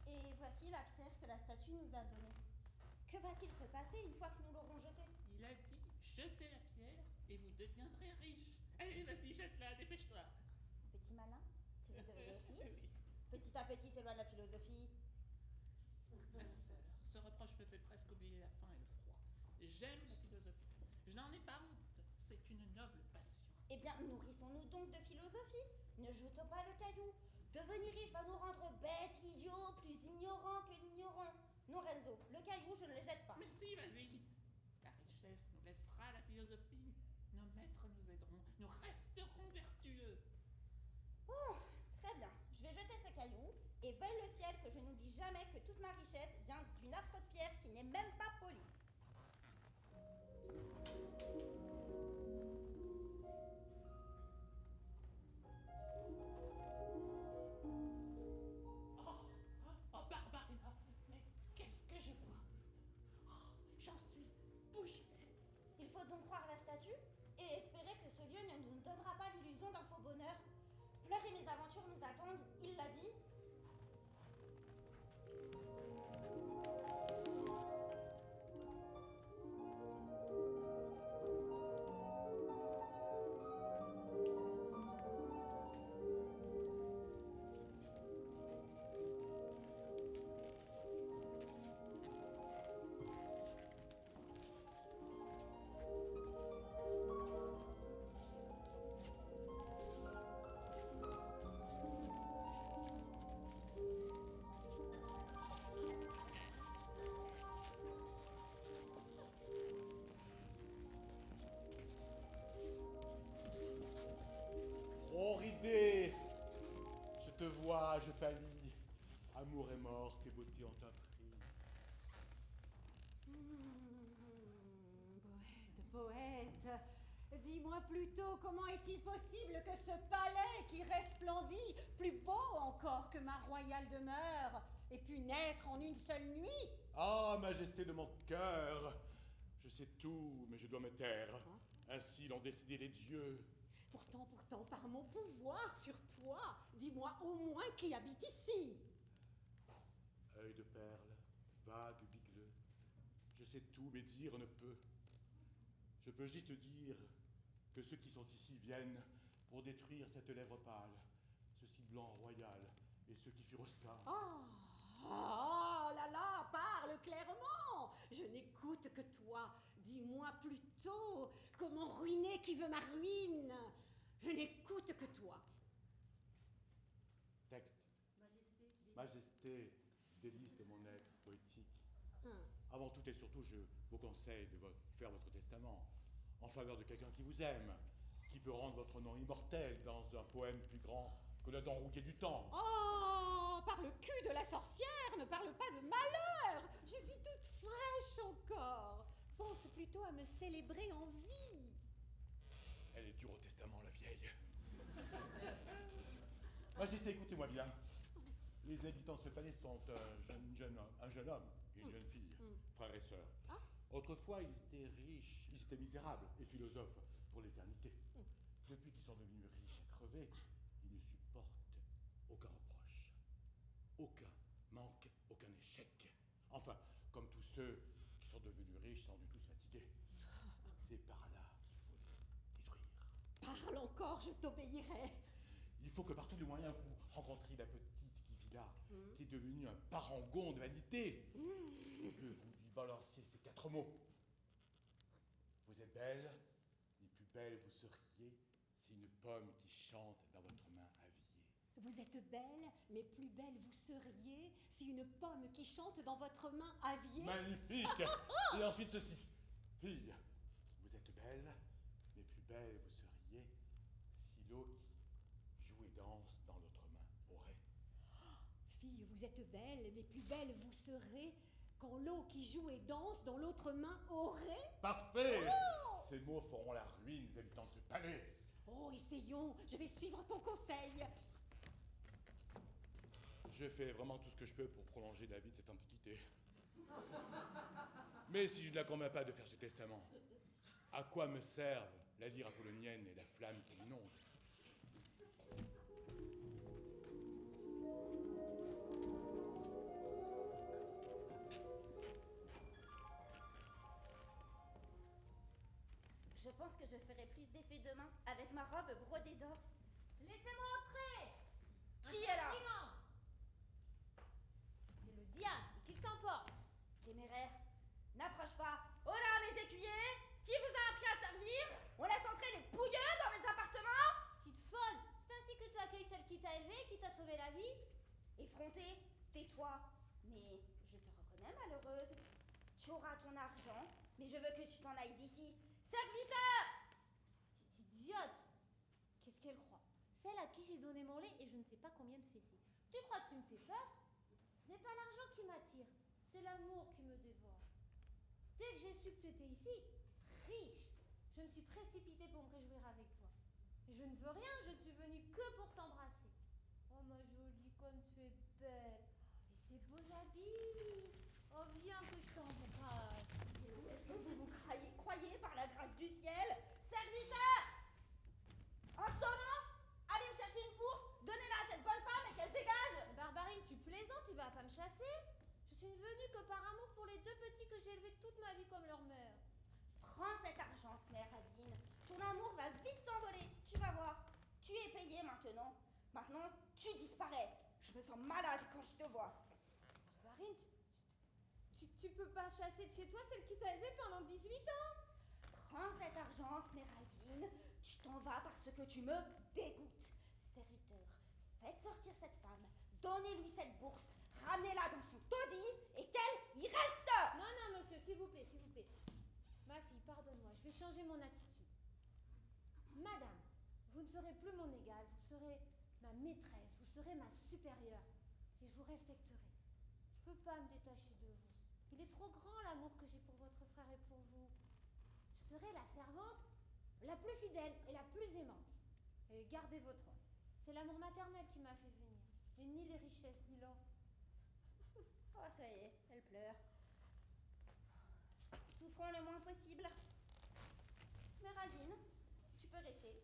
et voici la pierre que la statue nous a donnée. Que va-t-il se passer une fois que nous l'aurons jetée? Il a dit jetez la pierre et vous deviendrez riche. Allez, vas-y, jette-la, dépêche-toi. Petit malin, tu veux devenir riche? Oui. Petit à petit, c'est loin de la philosophie. Ma sœur, ce reproche me fait presque oublier la faim et le froid. J'aime la philosophie. Je n'en ai pas honte. C'est une noble passion. Eh bien, nourrissons-nous donc de philosophie. Ne jetons pas le caillou. Devenir riche va nous rendre bêtes, idiots, plus ignorants que l'ignorant. Non, Renzo, le caillou, je ne le jette pas. Mais si, vas-y. La richesse nous laissera la philosophie. Nos maîtres nous aideront. Nous resterons vertueux. Oh, très bien. Je vais jeter ce caillou et veuille le ciel que je n'oublie jamais que toute ma richesse vient d'une affreuse pierre qui n'est même pas polie. Oh, Barbarina, mais qu'est-ce que je vois? Oh, j'en suis bouché. Il faut donc croire la statue et espérer que ce lieu ne nous donnera pas l'illusion d'un faux bonheur. Pleurs et mes aventures nous attendent, il l'a dit. Idée, je te vois, je pâlis. Amour est mort, tes beautés ont un prix. Poète, dis-moi plutôt comment est-il possible que ce palais qui resplendit, plus beau encore que ma royale demeure, ait pu naître en une seule nuit? Ah, majesté de mon cœur, je sais tout, mais je dois me taire. Ainsi l'ont décidé les dieux. Pourtant, par mon pouvoir sur toi, dis-moi au moins qui habite ici. Œil de perle, vague, bigleux, je sais tout, mais dire ne peut. Je peux juste dire que ceux qui sont ici viennent pour détruire cette lèvre pâle, ce cil blanc royal, et ceux qui furent saints. Oh là là, parle clairement. Je n'écoute que toi. Dis-moi plutôt comment ruiner qui veut ma ruine. Je n'écoute que toi. Texte. Majesté, délice de mon être poétique. Avant tout et surtout, je vous conseille de faire votre testament en faveur de quelqu'un qui vous aime, qui peut rendre votre nom immortel dans un poème plus grand que le dent rouillé du temps. Oh, par le cul de la sorcière, ne parle pas de malheur. Je suis toute fraîche encore. Pense plutôt à me célébrer en vie. Elle est dure au testament, la vieille. Majesté, écoutez-moi bien. Les habitants de ce palais sont un jeune homme et une jeune fille, frère et sœur. Ah. Autrefois, ils étaient riches, ils étaient misérables et philosophes pour l'éternité. Depuis qu'ils sont devenus riches et crevés, ils ne supportent aucun reproche, aucun manque, aucun échec. Enfin, comme tous ceux qui sont devenus riches sans du tout se fatiguer. C'est par là qu'il faut les détruire. Parle encore, je t'obéirai. Il faut que par tous les moyens vous rencontriez la petite qui vit là, qui est devenue un parangon de vanité, et que vous lui balanciez ces 4 mots. Vous êtes belle, mais plus belle vous seriez si une pomme qui chante dans votre main aviez. Vous êtes belle, mais plus belle vous seriez si une pomme qui chante dans votre main aviez. Magnifique. Et ensuite ceci. Fille, vous êtes belle, mais plus belle vous seriez si l'eau qui joue et danse dans l'autre main aurait. Fille, vous êtes belle, mais plus belle vous serez quand l'eau qui joue et danse dans l'autre main aurait. Parfait. Ces mots feront la ruine des habitants de ce palais. Oh, essayons, je vais suivre ton conseil. Je fais vraiment tout ce que je peux pour prolonger la vie de cette antiquité. Mais si je ne la convainc pas de faire ce testament, à quoi me servent la lyre apollonienne et la flamme qui l'inonde? Je pense que je ferai plus d'effet demain avec ma robe brodée d'or. Laissez-moi entrer. Qui est là? Silence. C'est le diable qui t'emporte. Téméraire, n'approche pas. Oh là, mes écuyers! Qui vous a appris à servir? On laisse entrer les pouilleux dans mes appartements? Petite folle, c'est ainsi que tu accueilles celle qui t'a élevée, qui t'a sauvé la vie? Effrontée, tais-toi. Mais je te reconnais, malheureuse. Tu auras ton argent, mais je veux que tu t'en ailles d'ici. Serviteur! Petite idiote. Qu'est-ce qu'elle croit? Celle à qui j'ai donné mon lait et je ne sais pas combien de fessiers. Tu crois que tu me fais peur? Ce n'est pas l'argent qui m'attire, c'est l'amour qui me dévore. Dès que j'ai su que tu étais ici, riche, je me suis précipitée pour me réjouir avec toi. Je ne veux rien, je ne suis venue que pour t'embrasser. Oh ma jolie, comme tu es belle. Et ces beaux habits. Oh viens que je t'embrasse. Est-ce que vous vous croyez par la grâce du ciel? Serviteur! Un sonnant? Allez me chercher une bourse, donnez-la à cette bonne femme et qu'elle dégage! Barbarine, tu plaisantes, tu vas pas me chasser? Je suis venue que par amour pour les 2 petits que j'ai élevés toute ma vie comme leur mère. Prends cet argent, Smeradine. Ton amour va vite s'envoler, tu vas voir. Tu es payé maintenant. Maintenant, tu disparais. Je me sens malade quand je te vois. Barbarine, tu peux pas chasser de chez toi celle qui t'a élevée pendant 18 ans? Prends cet argent, Smeraldine. Tu t'en vas parce que tu me dégoûtes. Serviteur, faites sortir cette femme. Donnez-lui cette bourse. Ramenez-la dans son taudis et qu'elle y reste. Non, non, monsieur, s'il vous plaît, s'il vous plaît. Ma fille, pardonne-moi, je vais changer mon attitude. Madame, vous ne serez plus mon égale, vous serez ma maîtresse, vous serez ma supérieure. Et je vous respecterai. Je peux pas me détacher de vous. Il est trop grand l'amour que j'ai pour votre frère et pour vous. Je serai la servante la plus fidèle et la plus aimante. Et gardez votre homme. C'est l'amour maternel qui m'a fait venir. Et ni les richesses, ni l'or. Oh, ça y est, elle pleure. Souffrons le moins possible. Smeraldine, tu peux rester.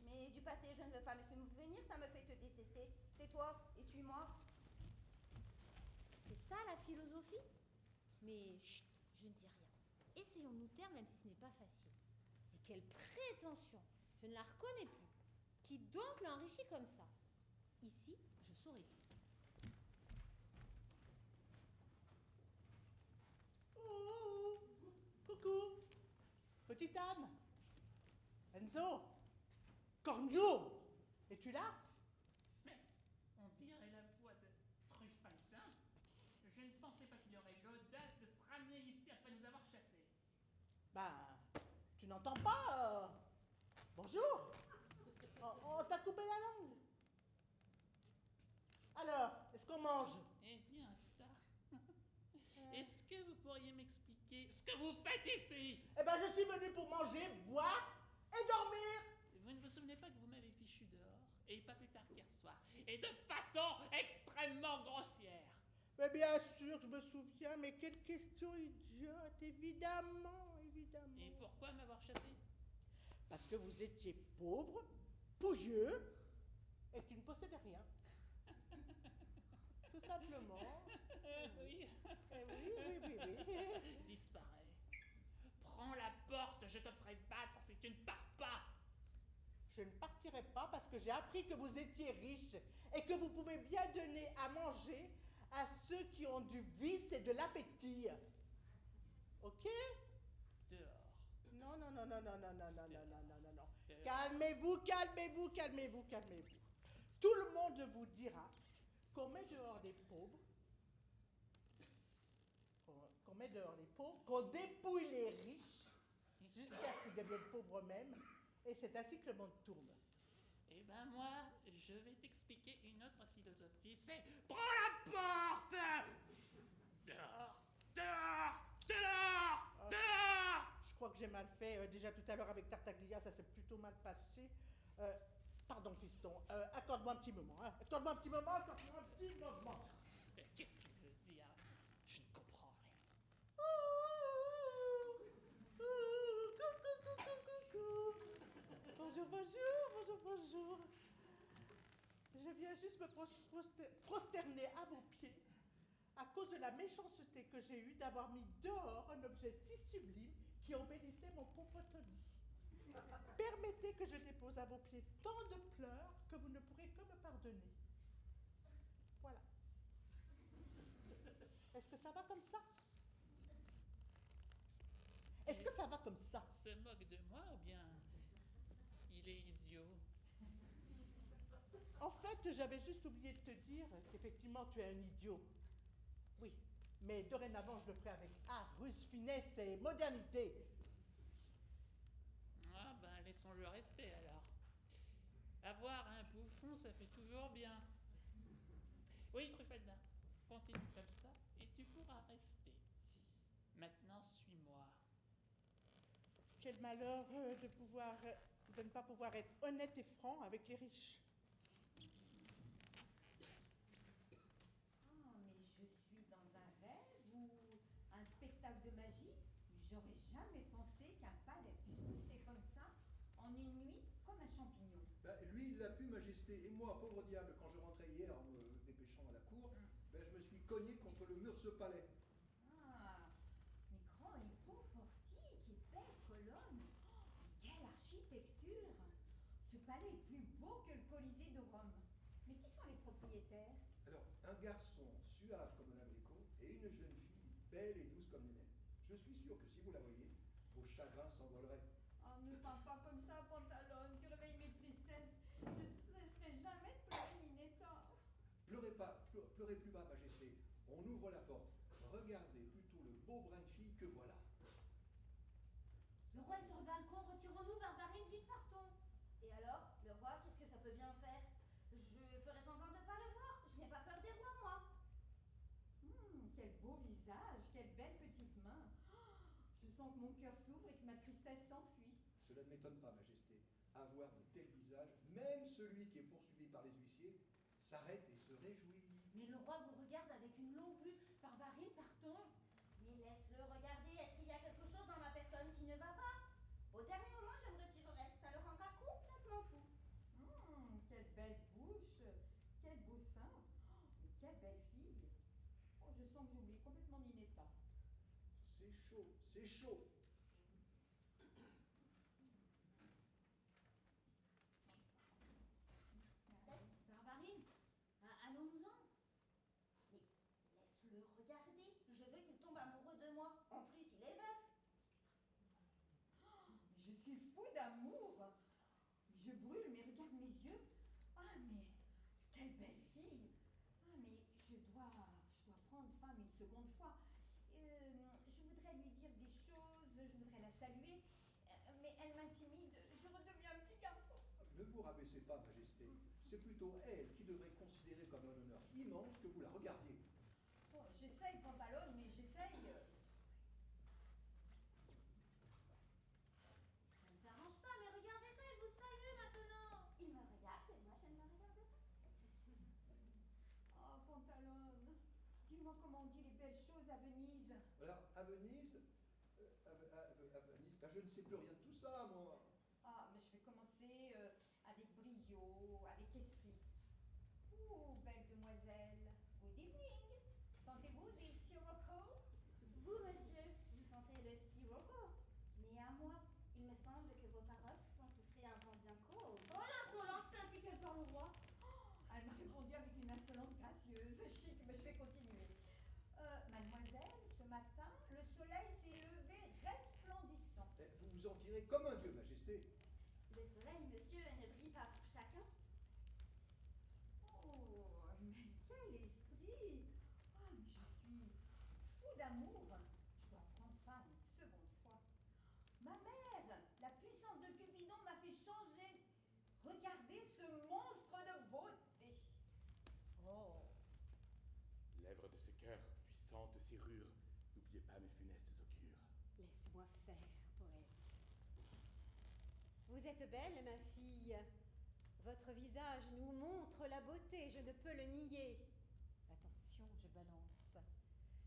Mais du passé, je ne veux pas me souvenir, ça me fait te détester. Tais-toi et suis-moi. C'est ça la philosophie? Mais chut, je ne dis rien. Essayons de nous taire même si ce n'est pas facile. Et quelle prétention! Je ne la reconnais plus. Qui donc l'a enrichie comme ça? Ici, je saurai tout. Oh, coucou, petite Anne, Enzo, Cornio, es-tu là? Mais on dirait la voix de Truffaldin. Je ne pensais pas qu'il y aurait l'audace de se ramener ici après nous avoir chassés. Ben, tu n'entends pas bonjour. On t'a coupé la langue. Alors, est-ce qu'on mange? Eh bien ça. Est-ce que vous pourriez m'expliquer ce que vous faites ici? Eh ben, je suis venu pour manger, boire et dormir. Vous ne vous souvenez pas que vous m'avez fichu dehors, et pas plus tard qu'hier soir, et de façon extrêmement grossière. Mais bien sûr, je me souviens, mais quelle question idiote, évidemment, évidemment. Et pourquoi m'avoir chassé? Parce que vous étiez pauvre, pouilleux, et tu ne possédais rien. Tout simplement. Oui. Eh oui. Disparais. Prends la porte, je te ferai battre si tu ne pars pas. Je ne partirai pas parce que j'ai appris que vous étiez riche et que vous pouvez bien donner à manger à ceux qui ont du vice et de l'appétit. Ok? Dehors. Non. Dehors. Calmez-vous. Tout le monde vous dira qu'on met dehors les pauvres, qu'on dépouille les riches jusqu'à ce qu'ils deviennent pauvres eux-mêmes, et c'est ainsi que le monde tourne. Eh ben moi, je vais t'expliquer une autre philosophie, c'est prends la porte. Dehors. Je crois que j'ai mal fait. Déjà tout à l'heure avec Tartaglia, ça s'est plutôt mal passé. Pardon, fiston. Accorde-moi un petit moment. Accorde-moi un petit moment. Qu'est-ce qu'il veut dire? Je ne comprends rien. Bonjour. Je viens juste me prosterner à vos pieds à cause de la méchanceté que j'ai eue d'avoir mis dehors un objet si sublime qui embellissait mon pauvre Tony. Permettez que je dépose à vos pieds tant de pleurs que vous ne pourrez que me pardonner. Voilà. Est-ce que ça va comme ça? Est-ce que ça va comme ça? Se moque de moi ou bien il est idiot? En fait, j'avais juste oublié de te dire qu'effectivement tu es un idiot. Oui, mais dorénavant je le ferai avec art, ruse, finesse et modernité. Ah ben laissons-le rester alors. Avoir un bouffon, ça fait toujours bien. Oui, Truffelda, continue comme ça et tu pourras rester. Maintenant, suis-moi. Quel malheur de ne pas pouvoir être honnête et franc avec les riches. Ah, mais je suis dans un rêve ou un spectacle de magie. J'aurais jamais pensé qu'un palais puisse pousser comme ça, en une nuit, comme un champignon. Lui, il l'a pu, Majesté. Et moi, pauvre diable, quand je rentrais hier en me dépêchant à la cour, je me suis cogné contre le mur de ce palais. Ah, mais grand et beau portique et belle colonne. Oh, quelle architecture! Ce palais est plus beau que le Colisée de Rome. Mais qui sont les propriétaires? Alors, un garçon suave comme un abricot et une jeune fille belle et douce comme une aile. Je suis sûr que si vous la voyez, vos chagrins s'envoleraient. Oh, ne parle pas comme ça, Pantalone. Tu réveilles mes tristesses. Je ne cesserai jamais de pleurer, Ninetta. Pleurez pas, pleurez plus bas, Majesté. On ouvre la porte. Regardez plutôt le beau brin de fille que voilà. Le roi est sur le balcon, retirons-nous, Barbarine, vite partons. Et alors, le roi, qu'est-ce que ça peut bien faire? Je ferai semblant de pas le voir. Je n'ai pas peur des rois, moi. Quel beau visage, quelle belle petite main. Oh, je sens que mon cœur s'ouvre et que ma tristesse s'enfuit. Cela ne m'étonne pas, Majesté. Avoir de tels visages, même celui qui est poursuivi par les huissiers, s'arrête et se réjouit. Mais le roi vous regarde avec une longue vue. Barbarine, partons. Mais laisse-le regarder. Est-ce qu'il y a quelque chose dans ma personne qui ne va pas? Au dernier moment, je me retirerai. Ça le rendra complètement fou. Quelle belle bouche, quel beau sein, oh, mais quelle belle fille. Oh, je sens que j'oublie complètement Ninetta. C'est chaud, c'est chaud. Barbarine, allons-nous-en. Mais laisse-le regarder. Je veux qu'il tombe amoureux de moi. En plus, il est veuf. Je suis fou d'amour. Je brûle, mais regarde mes yeux. Ah, mais quelle belle fille. Ah, mais je dois prendre femme une seconde fois. Je voudrais lui dire des choses, je voudrais la saluer, mais elle m'intimide. Je redeviens un petit garçon. Ne vous rabaissez pas, Majesté. C'est plutôt elle qui devrait considérer comme un honneur immense que vous la regardiez. Bon, j'essaye, Pantalone, mais j'essaye. Ça ne s'arrange pas, mais regardez ça, il vous salue maintenant. Il me regarde et moi, je ne le regarde pas. Oh, Pantalone, dis-moi Dis-moi comment on dit les belles choses à Venise. Alors, à Venise, ben, je ne sais plus rien de tout ça, moi. Ah, mais je vais commencer avec brio, avec esprit. Oh, belle demoiselle. Good evening. Sentez-vous des sirocco? Vous, monsieur, vous sentez le sirocco. Mais à moi, il me semble que vos paroles font souffrir un vent bien cold. Oh, l'insolence, c'est ainsi qu'elle parle au roi. Elle m'a répondu avec une insolence gracieuse. Chic, mais je vais continuer. Mademoiselle, ce matin, le soleil s'est levé resplendissant. Vous vous en tirez comme un dieu, Majesté. Le soleil, monsieur, ne brille pas pour chacun. Oh, mais quel esprit! Oh, mais je suis fou d'amour. Je dois prendre femme une seconde fois. Ma mère, la puissance de Cupidon m'a fait changer. Regardez ce monstre de beauté. Oh, Lèvres de ce cœur, puissante serrure, n'oubliez pas mes funestes augures. Laisse-moi faire, poète. Vous êtes belle, ma fille. Votre visage nous montre la beauté, je ne peux le nier. Attention, je balance.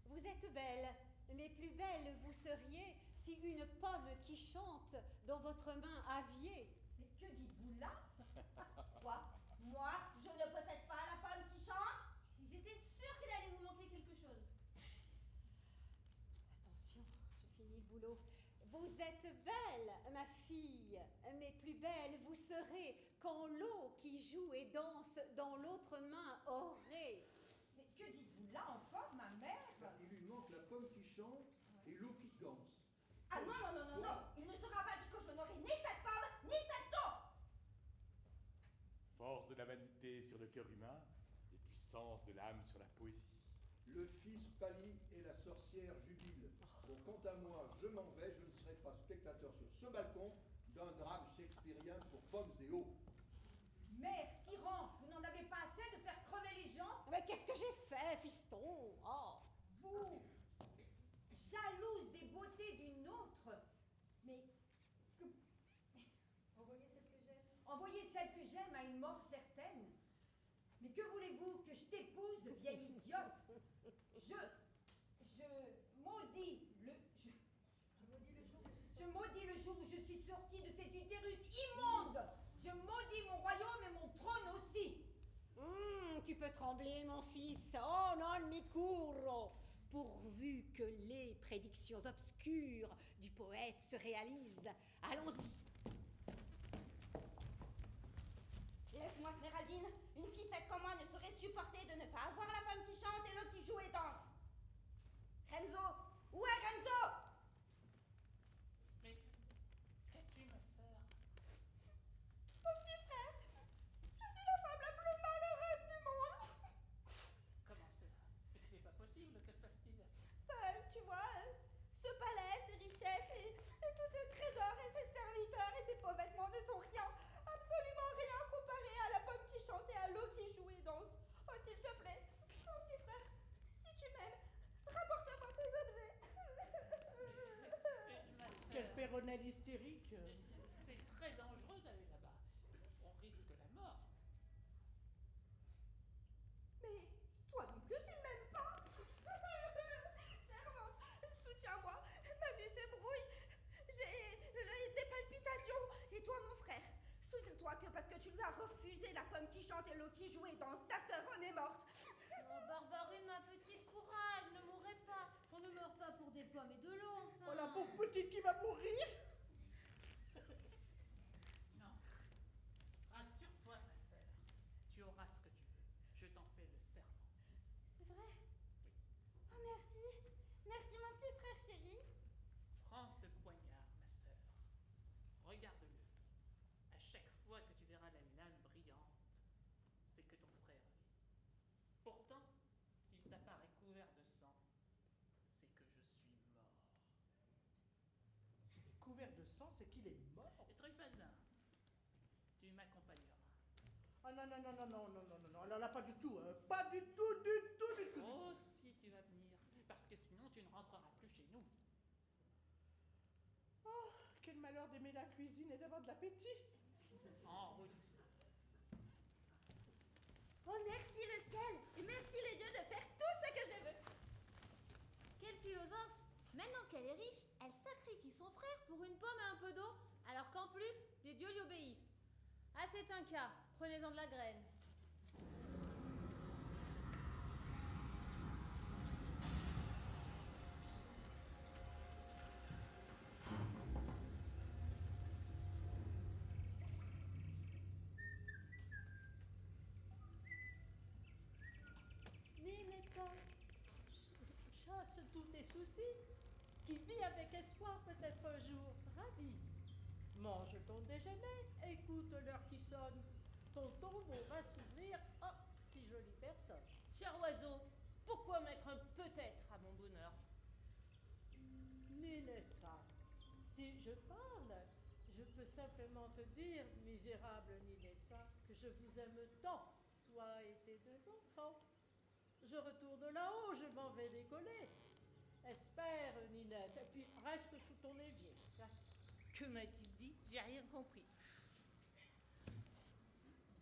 Vous êtes belle, mais plus belle vous seriez si une pomme qui chante dans votre main aviez. Mais que dites-vous là? Quoi? Moi, je ne possède pas la pomme qui chante? J'étais sûre qu'il allait vous manquer quelque chose. Attention, je finis le boulot. Vous êtes belle, ma fille, mais plus belle vous serez quand l'eau qui joue et danse dans l'autre main aurait. Mais que dites-vous là encore, ma mère? Il lui manque la pomme qui chante et l'eau qui danse. Ah non, non, non, non, non. Il ne sera pas dit que je n'aurai ni cette pomme, ni cette eau. Force de la vanité sur le cœur humain et puissance de l'âme sur la poésie. Le fils pâlit et la sorcière jubile. Bon, quant à moi, je m'en vais, je ne serai pas spectateur sur ce balcon d'un drame shakespearien pour pommes et eau. Mère, tyran, vous n'en avez pas assez de faire crever les gens? Mais qu'est-ce que j'ai fait, fiston? Oh. Vous, jalouse des beautés d'une autre. Mais envoyez celle que j'aime. Envoyez celle que j'aime à une mort certaine. Mais que voulez-vous que je t'épouse, vieille idiote? Je maudis le jour où je suis sortie de cet utérus immonde. Je maudis mon royaume et mon trône aussi. Tu peux trembler, mon fils. Oh non, mi couro. Pourvu que les prédictions obscures du poète se réalisent. Allons-y. Laisse-moi, Sméraldine. Une fille faite comme moi ne saurait supporter de ne pas avoir la pomme qui chante et l'eau qui joue et danse. Renzo, où est Renzo? Mais qu'as-tu, ma sœur? Mon petit frère, je suis la femme la plus malheureuse du monde. Comment cela? Mais ce n'est pas possible, que se passe-t-il? Tu vois, ce palais, ces richesses et tous ces trésors et ces serviteurs et ces beaux vêtements ne sont rien, absolument rien comparé à la pomme qui chante et à l'eau qui joue et danse. Oh, s'il te plaît, mon petit frère, si tu m'aimes, rapporte-moi ces objets. Ma sœur, Quelle péronnelle hystérique. c'est très dangereux d'aller là-bas. On risque la mort. Mais toi non plus, tu ne m'aimes pas. Servante, soutiens-moi. Ma vue se brouille. J'ai des palpitations. Et toi, mon frère, souviens-toi que parce que tu lui as refusé la pomme qui chante et l'eau qui joue et danse, ta sœur en est morte. Oh, Barbarine, ma petite, courage, ne mourrez pas. On ne meurt pas pour des pommes et de l'eau, enfin. Oh, la pauvre petite qui va mourir. Non. Rassure-toi, ma sœur. Tu auras ce que tu veux. Je t'en fais le serment. C'est vrai? Oh, merci. Merci, mon petit frère chéri. Prends ce poignard, ma sœur. Regarde-le. À chaque fois que tu verras la lame brillante, c'est que ton frère vit. Pourtant, s'il t'apparaît couvert de sang, c'est que je suis mort. Il est couvert de sang, c'est qu'il est mort. Et Truffaldin, tu m'accompagneras. Ah non, non, non, non, non, non, non, non, non, alors là, pas du tout, hein. Pas du tout, du tout, du tout. Oh, si tu vas venir, parce que sinon tu ne rentreras plus chez nous. Oh, quel malheur d'aimer la cuisine et d'avoir de l'appétit. En route. Oh, merci le ciel et merci les dieux de faire tout ce que je veux. Maintenant qu'elle est riche, elle sacrifie son frère pour une pomme et un peu d'eau, alors qu'en plus, les dieux lui obéissent. Ah, c'est un cas. Prenez-en de la graine. Ninetta, chasse tous tes soucis, qui vit avec espoir peut-être un jour, ravi. Mange ton déjeuner, écoute l'heure qui sonne. Ton tombeau va s'ouvrir. Oh, si jolie personne. Cher oiseau, pourquoi mettre un peut-être à mon bonheur? Ninetta, si je parle, je peux simplement te dire, misérable Ninetta, que je vous aime tant, toi et tes deux enfants. Je retourne là-haut, je m'en vais décoller. Espère, Ninette, et puis reste sous ton évier. Que m'a-t-il dit? J'ai rien compris.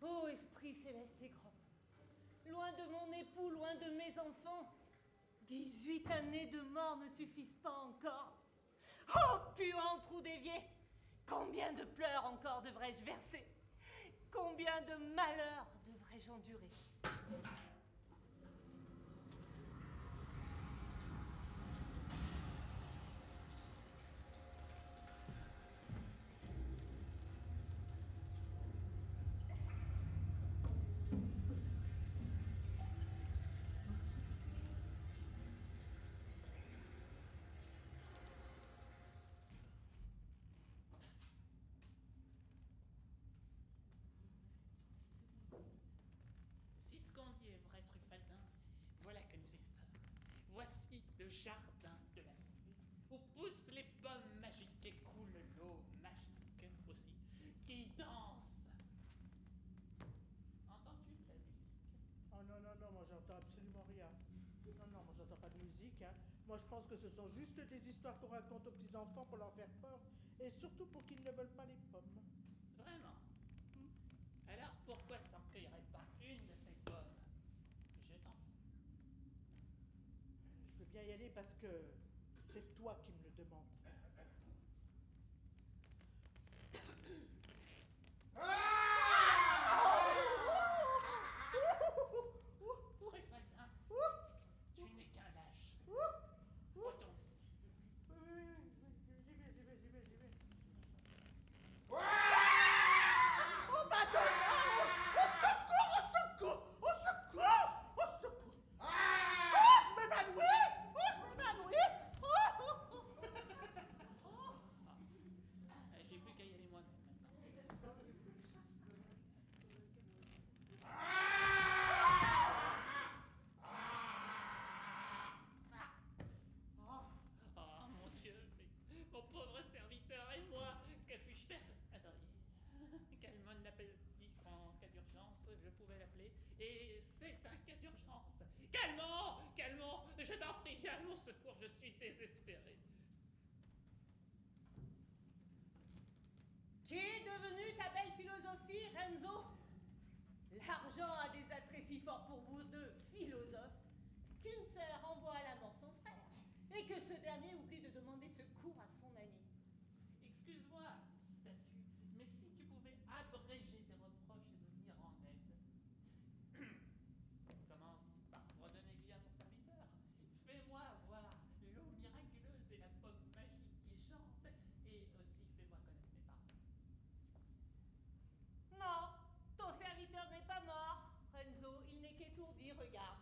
Ô esprit céleste et grand, loin de mon époux, loin de mes enfants, 18 années de mort ne suffisent pas encore. Oh, puant trou d'évier, combien de pleurs encore devrais-je verser? Combien de malheurs devrais-je endurer? Si ce qu'on dit est vrai, Truffaldin, voilà que nous y sommes. Voici le jardin de la fée, où poussent les pommes magiques et coule l'eau magique aussi, qui danse. Entends-tu de la musique? Oh non, non, non, moi j'entends absolument rien. Non, non, moi j'entends pas de musique. Hein. Moi je pense que ce sont juste des histoires qu'on raconte aux petits-enfants pour leur faire peur, et surtout pour qu'ils ne veulent pas les pommes. Vraiment? Alors pourquoi t'en cueillerais pas une de ces pommes? Je t'en prie. Je veux bien y aller parce que c'est toi qui me le demandes. Truffaldin, tu n'es qu'un lâche. Retourne ici. J'y vais. Oh, Madonna! Au secours! Au secours! Au secours! Au secours! Oh, je m'évanouis! Oh, je m'évanouis! J'ai plus qu'à y aller moi-même maintenant. Oh mon Dieu, mais mon pauvre serviteur et moi, que puis-je faire? Attendez, Calmon l'appelle dit qu'en cas d'urgence, je pouvais l'appeler, et c'est un cas d'urgence. Calmon! Calmon! Je t'en prie, viens à mon secours, je suis désespéré. Qu'est devenue ta belle philosophie, Renzo? L'argent a des attraits si forts pour vous deux philosophes qu'une sœur envoie à la mort son frère et que ce dernier oublie de demander secours à son ami. Excuse-moi, statue, mais si tu pouvais abréger tes reproches et venir en aide. Commence par redonner vie à mon serviteur. Fais-moi voir l'eau miraculeuse et la pomme magique qui chante, et aussi fais-moi connaître mes parents. Non, ton serviteur n'est pas mort, Renzo, il n'est qu'étourdi, regarde.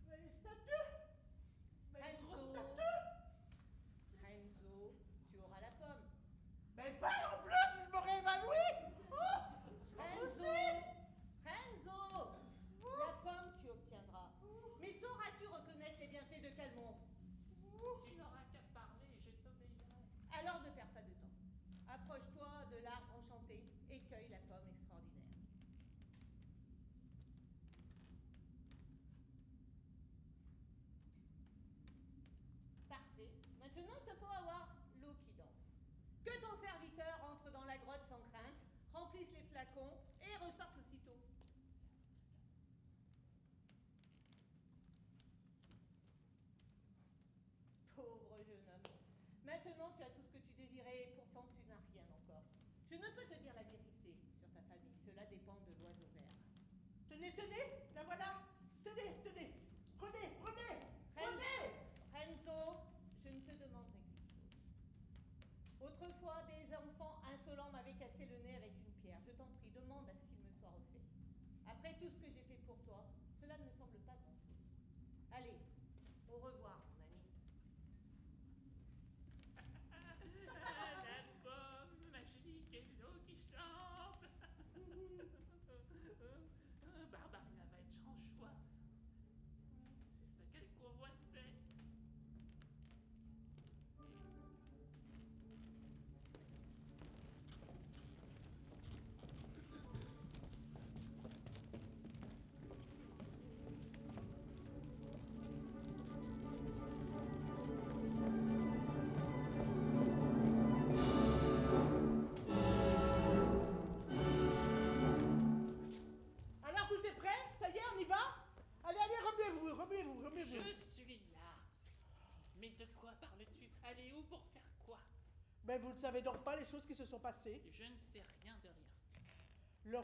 Mais les statues! Mais une grosse statue! Renzo, tu auras la pomme. Mais pas en plus, je m'aurais évanoui! Oh, c'est pas Renzo, possible! Renzo, la pomme tu obtiendras. Mais sauras-tu reconnaître les bienfaits de Calmon? Tu n'auras qu'à parler et je t'obéirai. Alors ne perds pas de temps. Approche-toi de l'arbre enchanté et cueille la pomme extraordinaire. Parfait. Maintenant, il te faut avoir l'eau qui danse. Que ton serviteur entre dans la grotte sans crainte, remplisse les flacons et ressorte aussitôt. Maintenant, tu as tout ce que tu désirais et pourtant tu n'as rien encore. Je ne peux te dire la vérité sur ta famille. Cela dépend de l'oiseau vert. Tenez, tenez, la voilà. Tenez, tenez. Prenez, prenez, Renzo, prenez. Renzo, je ne te demanderai qu'une chose. Autrefois, des enfants insolents m'avaient cassé le nez avec une pierre. Je t'en prie, demande à ce qu'il me soit refait. Après tout ce que j'ai fait pour toi, cela ne me semble pas grand-chose. Allez, au revoir, mon ami. La pomme magique et l'eau qui chante. Barbarina va être en choix. C'est ce qu'elle convoitait. Alors tout est prêt? Ça y est, on y va? Allez, allez, remuez-vous, remuez-vous, remuez-vous. Je suis là. Mais de quoi parles-tu? Aller où pour faire quoi? Mais vous ne savez donc pas les choses qui se sont passées? Je ne sais rien de rien.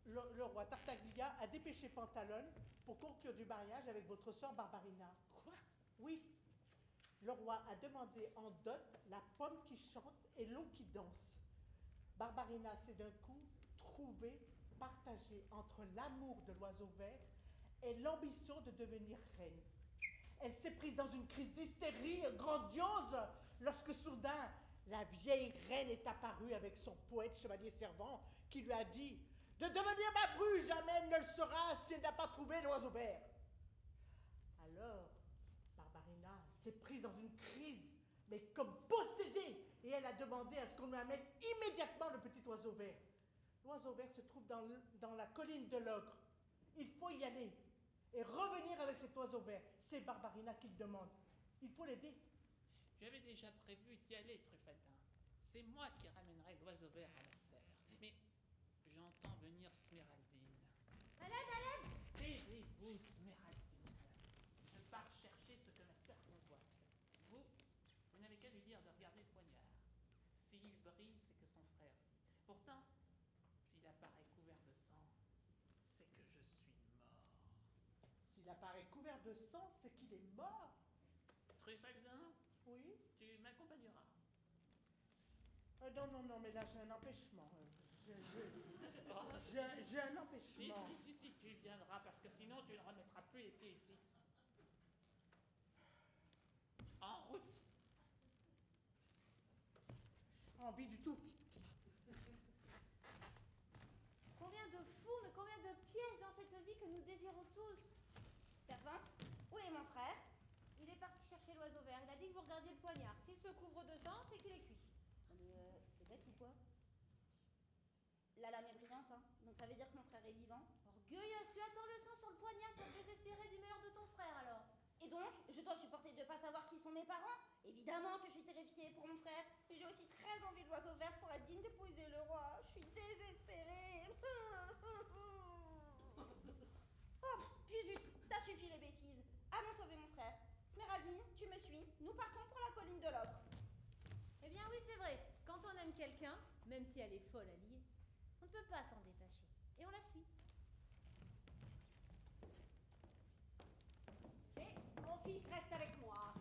Le roi Tartaglia a dépêché Pantalone pour conclure du mariage avec votre sœur Barbarina. Quoi? Oui. Le roi a demandé en dot la pomme qui chante et l'eau qui danse. Barbarina s'est d'un coup trouvée partagée entre l'amour de l'oiseau vert et l'ambition de devenir reine. Elle s'est prise dans une crise d'hystérie grandiose lorsque soudain la vieille reine est apparue avec son poète chevalier servant qui lui a dit de devenir ma bru, jamais elle ne le sera si elle n'a pas trouvé l'oiseau vert. Alors, Barbarina s'est prise dans une crise, mais comme possédée, et elle a demandé à ce qu'on lui amène immédiatement le petit oiseau vert. L'oiseau vert se trouve dans la colline de l'ogre. Il faut y aller et revenir avec cet oiseau vert. C'est Barbarina qui le demande. Il faut l'aider. J'avais déjà prévu d'y aller, Truffaldin. C'est moi qui ramènerai l'oiseau vert à la serre. Mais j'entends venir Sméraldine. À l'aide, à l'aide! Taisez-vous, Sméraldine. Je pars chercher ce que ma sœur convoite. Vous n'avez qu'à lui dire de regarder le poignard. S'il brille, c'est que son frère vit. Pourtant, s'il apparaît couvert de sang, c'est que je suis mort. S'il apparaît couvert de sang, c'est qu'il est mort. Truffaldin, Oui. tu m'accompagneras. Non, mais là j'ai un empêchement. Oh, J'ai un si, empêchement. si, tu viendras parce que sinon tu ne remettras plus les pieds ici. En route. Envie du tout. Combien de fous, mais combien de pièges dans cette vie que nous désirons tous! Servante, où est mon frère? Il est parti chercher l'oiseau vert. Il a dit que vous regardiez le poignard. S'il se couvre de sang, c'est qu'il est cuit. Mais t'es bête ou quoi? La lame est brillante, hein. Donc ça veut dire que mon frère est vivant. Orgueilleuse, tu attends le sang sur le poignard pour désespérer du malheur de ton frère alors. Et donc, je dois supporter de ne pas savoir qui sont mes parents? Évidemment que je suis terrifiée pour mon frère. J'ai aussi très envie de l'oiseau vert pour être digne d'épouser le roi. Je suis désespérée. Oh, puis zut, ça suffit les bêtises. Allons sauver mon frère. Sméraldine, tu me suis? Nous partons pour la colline de l'ogre. Eh bien oui, c'est vrai. Quand on aime quelqu'un, même si elle est folle à lier, on ne peut pas s'en détacher. Et on la suit. Et mon fils reste avec moi.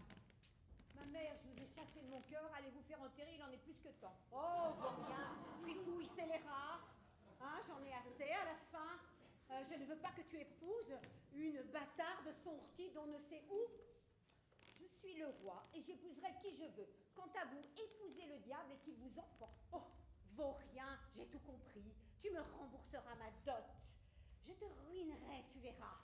Ma mère, je vous ai chassé de mon cœur, allez vous faire enterrer, il en est plus que temps. Oh, rien, fripouille scélérat. Hein, j'en ai assez à la fin. Je ne veux pas que tu épouses une bâtarde sortie d'on ne sait où. Je suis le roi et j'épouserai qui je veux. Quant à vous, épousez le diable et qu'il vous emporte. Oh, vaut rien, j'ai tout compris. Tu me rembourseras ma dot. Je te ruinerai, tu verras.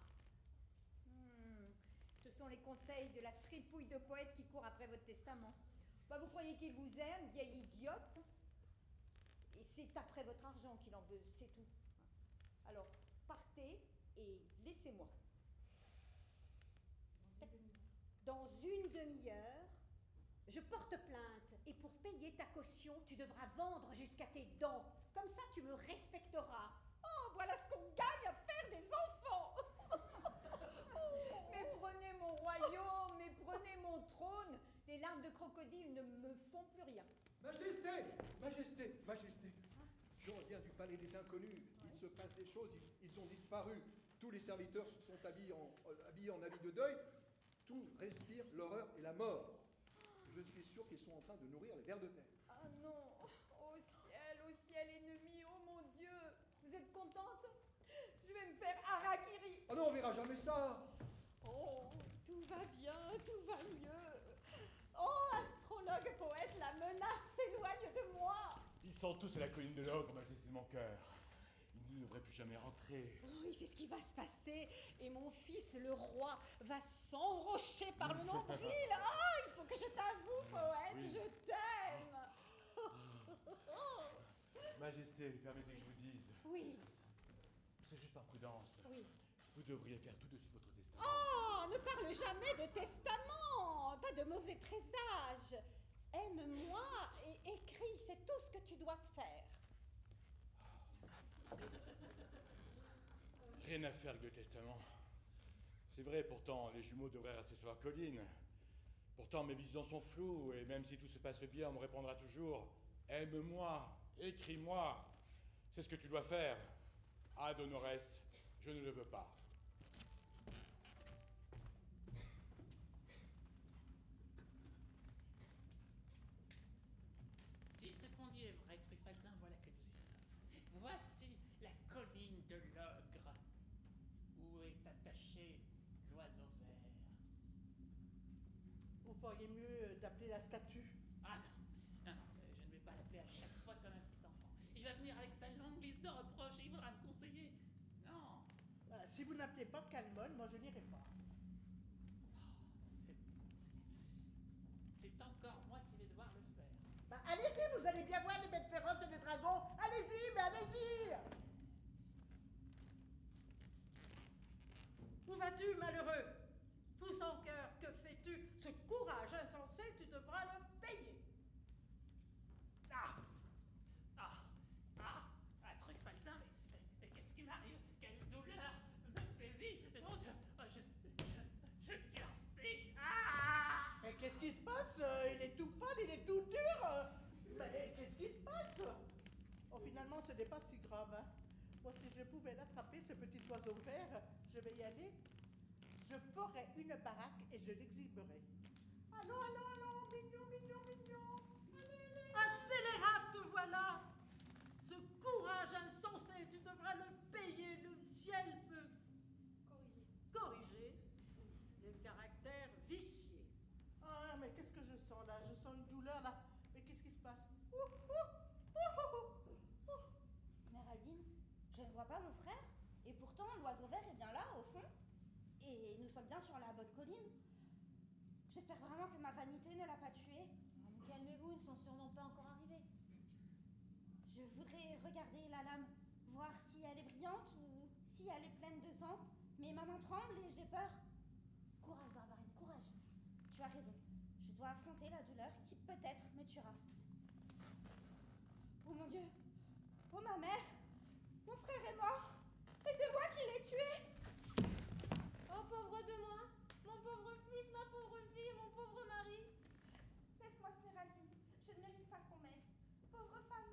Ce sont les conseils de la fripouille de poète qui court après votre testament. Bah, vous croyez qu'il vous aime, vieille idiote? Et c'est après votre argent qu'il en veut, c'est tout. Alors, partez et laissez-moi. Dans une demi-heure, je porte plainte et pour payer ta caution, tu devras vendre jusqu'à tes dents. Comme ça, tu me respecteras. Oh, voilà ce qu'on gagne à faire des enfants! Mais prenez mon royaume, mais prenez mon trône. Les larmes de crocodile ne me font plus rien. Majesté, Majesté, Majesté. Je reviens du palais des inconnus. Il se passe des choses, ils ont disparu. Tous les serviteurs se sont habillés en habits de deuil. Tout respire l'horreur et la mort. Je suis sûr qu'ils sont en train de nourrir les vers de terre. Ah non, au ciel ennemi, oh mon Dieu. Vous êtes contente? Je vais me faire harakiri. Oh non, on verra jamais ça. Oh, tout va bien, tout va mieux. Oh, astrologue, poète, la menace s'éloigne de moi. Ils sont tous à la colline de l'ogre, majesté de mon cœur. Ils ne devraient plus jamais rentrer. Oh, c'est ce qui va se passer. Et mon fils, le roi, va s'enrocher par le nombril. Ah, il faut que je t'avoue, poète, Oui. je t'aime. Majesté, permettez que je vous dise. Oui, C'est juste par prudence. oui. Vous devriez faire tout de suite votre testament. Oh, ne parle jamais de testament, pas de mauvais présages. Aime-moi et écris, c'est tout ce que tu dois faire. Rien à faire avec le testament. C'est vrai, pourtant, les jumeaux devraient rester sur leur colline. Pourtant, mes visions sont floues, et même si tout se passe bien, on me répondra toujours « Aime-moi, écris-moi ». C'est ce que tu dois faire. Ad honorès, je ne le veux pas. Si ce qu'on dit est vrai, Truffaldin, voilà que nous y sommes. Voici la colline de l'ogre, où est attaché l'oiseau vert. Vous feriez mieux d'appeler la statue. Ah non, non, non, je ne vais pas l'appeler à chaque fois comme un petit enfant. Il va venir avec sa longue liste de reproches et il voudra me conseiller. Non, Si vous n'appelez pas Calmon, moi je n'irai pas. c'est encore moi qui vais devoir le faire. Bah, allez-y, vous allez bien voir les bêtes féroces et les dragons. Allez-y, mais allez-y. Où vas-tu, malheureux? Fou sans cœur, que fais-tu? Ce courage insensé, tu devras le payer. Ah, Truffaldin, mais qu'est-ce qui m'arrive? Quelle douleur me saisit? Mon Dieu, je durcis. Ah! Mais qu'est-ce qui se passe? Il est tout pâle, il est tout dur. Mais qu'est-ce qui se passe? Oh, finalement, ce n'est pas si grave. Hein. Moi, si je pouvais l'attraper, ce petit oiseau vert, je vais y aller. Je ferai une baraque et je l'exhiberai. Allons, allons, allons, mignon, mignon, mignon. Allez, allez. Accélérate, te voilà. Ce courage insensé, tu devras le payer. Le ciel peut corriger les caractères viciés. Ah, mais qu'est-ce que je sens là? Je sens une douleur là. Mais qu'est-ce qui se passe? Ouh, ouh, ouh, ouh, ouh. Smeraldine, je ne vois pas mon frère. Et pourtant, l'oiseau vert est bien là, au fond. Et nous sommes bien sur la bonne colline. J'espère vraiment que ma vanité ne l'a pas tué. Calmez-vous, ils ne sont sûrement pas encore arrivés. Je voudrais regarder la lame, voir si elle est brillante ou si elle est pleine de sang. Mais ma main tremble et j'ai peur. Courage, Barbarine, courage. Tu as raison. Je dois affronter la douleur qui peut-être me tuera. Oh mon Dieu! Oh ma mère! Mon frère est mort! Et c'est moi qui l'ai tué! Oh, pauvre de moi! Mon pauvre fils, ma pauvre fille, mon pauvre mari! Laisse-moi, Smeraldine. Je ne mérite pas qu'on m'aide. Pauvre femme,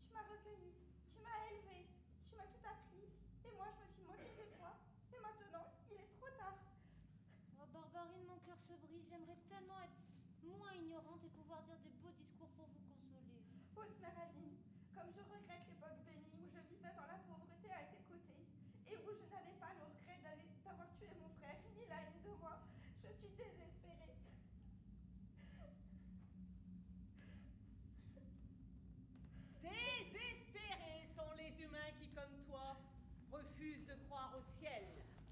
tu m'as recueillie, tu m'as élevée, tu m'as tout appris. Et moi, je me suis moquée de toi. Et maintenant, il est trop tard. Oh, Barbarine, mon cœur se brise. J'aimerais tellement être moins ignorante et pouvoir dire des beaux discours pour vous consoler. Oh, Smeraldine, comme je regrette l'époque bénie où je vivais dans la pauvreté à tes côtés et où je n'avais pas le regret d'avoir tué mon frère, ni la haine de moi. Je suis désespérée. Désespérés sont les humains qui, comme toi, refusent de croire au ciel.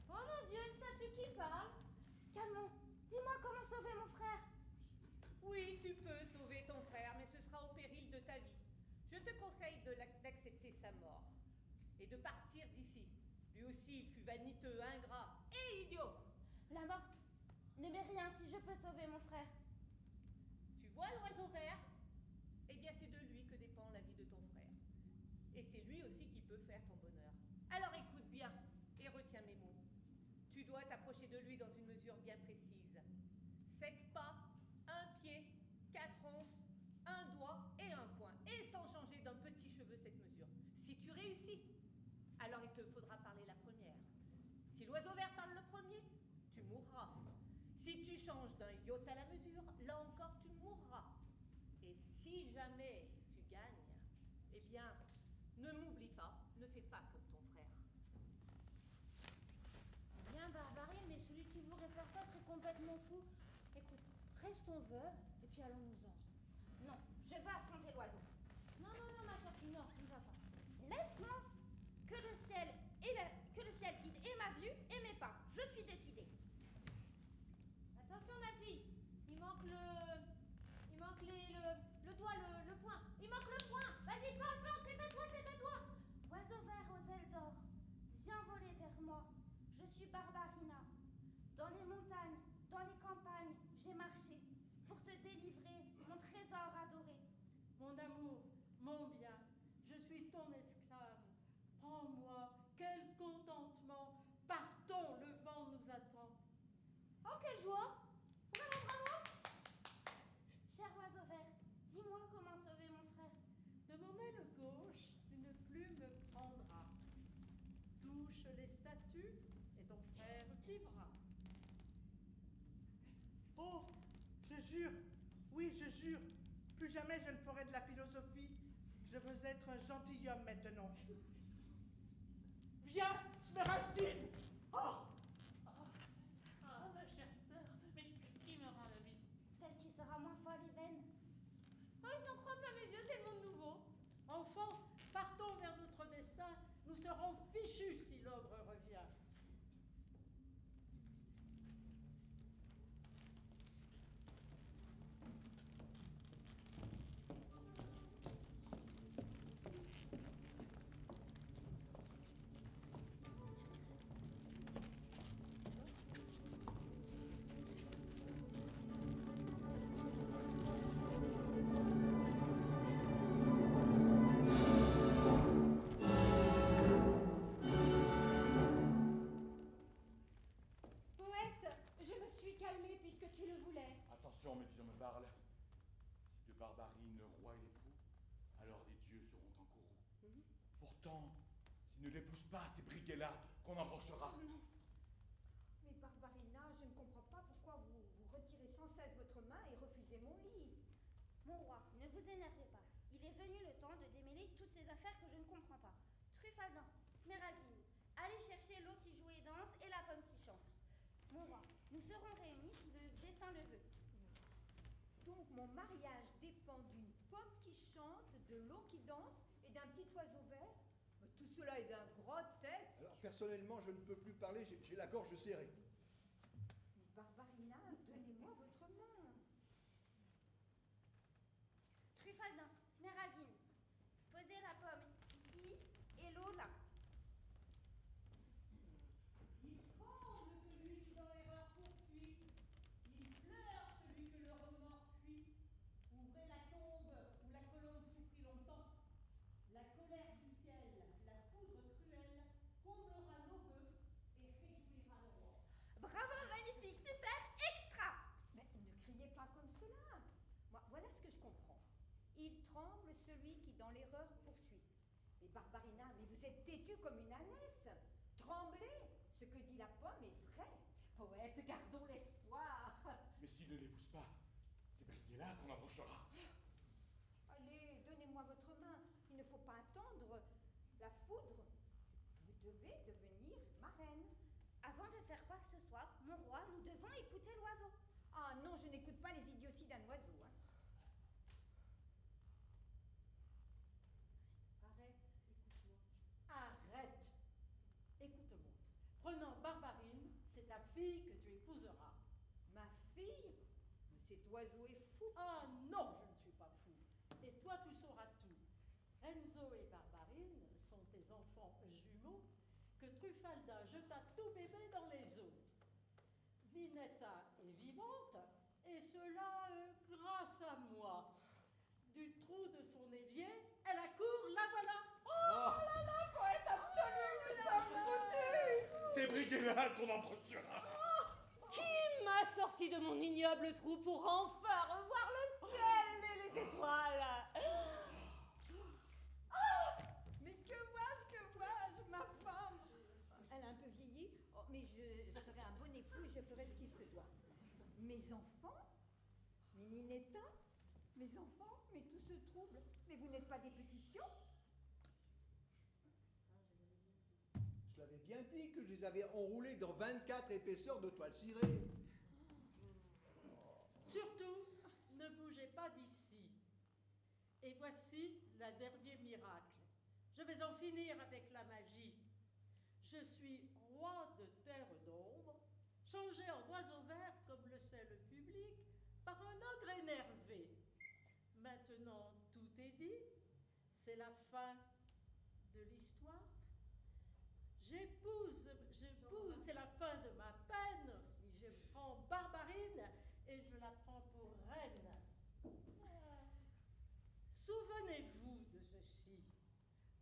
Oh mon Dieu, une statue qui parle! Calmons, dis-moi comment sauver mon frère. Oui, tu peux sauver ton frère, mais ce sera au péril de ta vie. Je te conseille d'accepter sa mort et de partir d'ici. Lui aussi, il fut vaniteux, ingrat et idiot. La mort ne m'est rien si je peux sauver mon frère. Tu vois l'oiseau vert? Eh bien, c'est de lui que dépend la vie de ton frère. Et c'est lui aussi qui peut faire ton bonheur. Alors écoute bien et retiens mes mots. Tu dois t'approcher de lui dans une mesure bien précise. 7 pas, 1 pied, réussis. Alors il te faudra parler la première. Si l'oiseau vert parle le premier, tu mourras. Si tu changes d'un yacht à la mesure, là encore tu mourras. Et si jamais tu gagnes, eh bien, ne m'oublie pas, ne fais pas comme ton frère. Bien, Barbarine, mais celui qui voudrait faire ça serait complètement fou. Écoute, restons veuves et puis allons-nous-en. Non, je vais affronter l'oiseau. Non, ma chère fille, non, ne va pas. Laisse-moi que le ciel guide et ma vue et mes pas. Je suis décidée. Attention, ma fille, il manque le doigt, le poing. Il manque le poing. Vas-y, parle, c'est à toi. Oiseau vert aux ailes d'or, viens voler vers moi. Je suis Barbarina. Dans les montagnes, dans les campagnes, j'ai marché pour te délivrer mon trésor adoré. Mon amour, mon bien, je suis ton esclave. Prends-moi, quel contentement. Partons, le vent nous attend. Oh, quelle joie. Bravo. Cher oiseau vert, dis-moi comment sauver mon frère. De mon aile gauche, une plume prendra. Touche les statues et ton frère vivra. Oh, je jure, oui, je jure, plus jamais je ne ferai de la philosophie. Je veux être un gentilhomme maintenant. Viens, Smeraldine! Oh! Ah, ma chère sœur, mais qui me rend la vie? Celle qui sera moins folle et vaine. Oh, je n'en crois pas mes yeux, c'est le monde nouveau. Enfants, partons vers notre destin. Nous serons fichus si l'ogre revient. Poète, je me suis calmée puisque tu le voulais. Attention, mes dieux me parlent. Si de Barbarine, le roi et l'époux, alors les dieux seront en courroux. Pourtant, s'il ne l'épouse pas, c'est Brighella qu'on embauchera. Non. Mais Barbarina, je ne comprends pas pourquoi vous retirez sans cesse votre main et refusez mon lit. Mon roi, ne vous énervez pas. Il est venu le temps de démêler toutes ces affaires que je ne comprends pas. Truffaldin, Smeraldine, allez chercher l'eau qui joue et danse et la pomme qui chante. Mon roi, nous serons réunis si le destin le veut. Donc mon mariage dépend d'une pomme qui chante, de l'eau qui danse et d'un petit oiseau vert. Mais tout cela est d'un grotesque. Alors personnellement, je ne peux plus parler, j'ai la gorge serrée. Barbarina, donnez-moi votre main. Truffaldin, Smeraldine, posez la pomme ici et l'eau là. Il tremble celui qui dans l'erreur poursuit. Il pleure celui que le remords fuit. Ouvrez la tombe où la colombe souffrit longtemps. La colère du ciel, la foudre cruelle, comblera nos vœux et réjouira le roi. Bravo, magnifique, super, extra. Mais ne criez pas comme cela. Moi, voilà ce que je comprends. Il tremble celui qui dans l'erreur poursuit. Mais Barbarina, mais vous êtes têtue comme une ânesse. Tremblez. Ce que dit la pomme est vrai. Poète, gardons l'espoir. Mais s'il ne l'épouse pas, c'est Brighella qu'on embauchera. Allez, donnez-moi votre main. Il ne faut pas attendre la foudre. Vous devez devenir ma reine. Avant de faire quoi que ce soit, mon roi, nous devons écouter l'oiseau. Ah non, je n'écoute pas les idioties d'un oiseau. Hein. Arrête. Écoute-moi. Prenant Barbarine, c'est ta fille que tu épouseras. Ma fille? Mais cet oiseau est fou. Ah non, je ne suis pas fou. Et toi, tu sauras tout. Renzo et Barbarine sont tes enfants jumeaux que Truffaldin jeta tout bébé dans les eaux. Vinetta est vivante, et cela grâce à moi. Du trou de son évier, elle accourt, la voilà. Oh là là, poète absolu, nous sommes foutus! C'est Brighella qu'on embauchera. Qui m'a sorti de mon ignoble trou pour enfin revoir le ciel et les étoiles? Mais que vois-je je serai un bon époux et je ferai ce qu'il se doit. Mes enfants? Mais Ninetta? Mes enfants? Mais tout ce trouble? Mais vous n'êtes pas des petits chiots? Je l'avais bien dit que je les avais enroulés dans 24 épaisseurs de toile cirée. Surtout, ne bougez pas d'ici. Et voici le dernier miracle. Je vais en finir avec la magie. Je suis roi de terre d'ombre, changé en oiseau vert comme le sait le public, par un ogre énervé. Maintenant, tout est dit. C'est la fin de l'histoire. J'épouse, c'est la fin de ma peine. Si je prends Barbarine et je la prends pour reine. Souvenez-vous de ceci.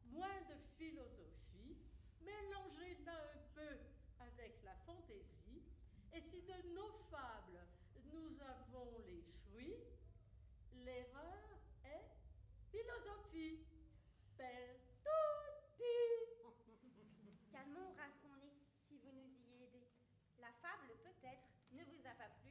Moins de philosophie, mélangez-la un peu avec la fantaisie, et si de nos fables nous avons les fruits, l'erreur est philosophie. Per tutti. Calmons ras son nez, si vous nous y aidez. La fable, peut-être, ne vous a pas plu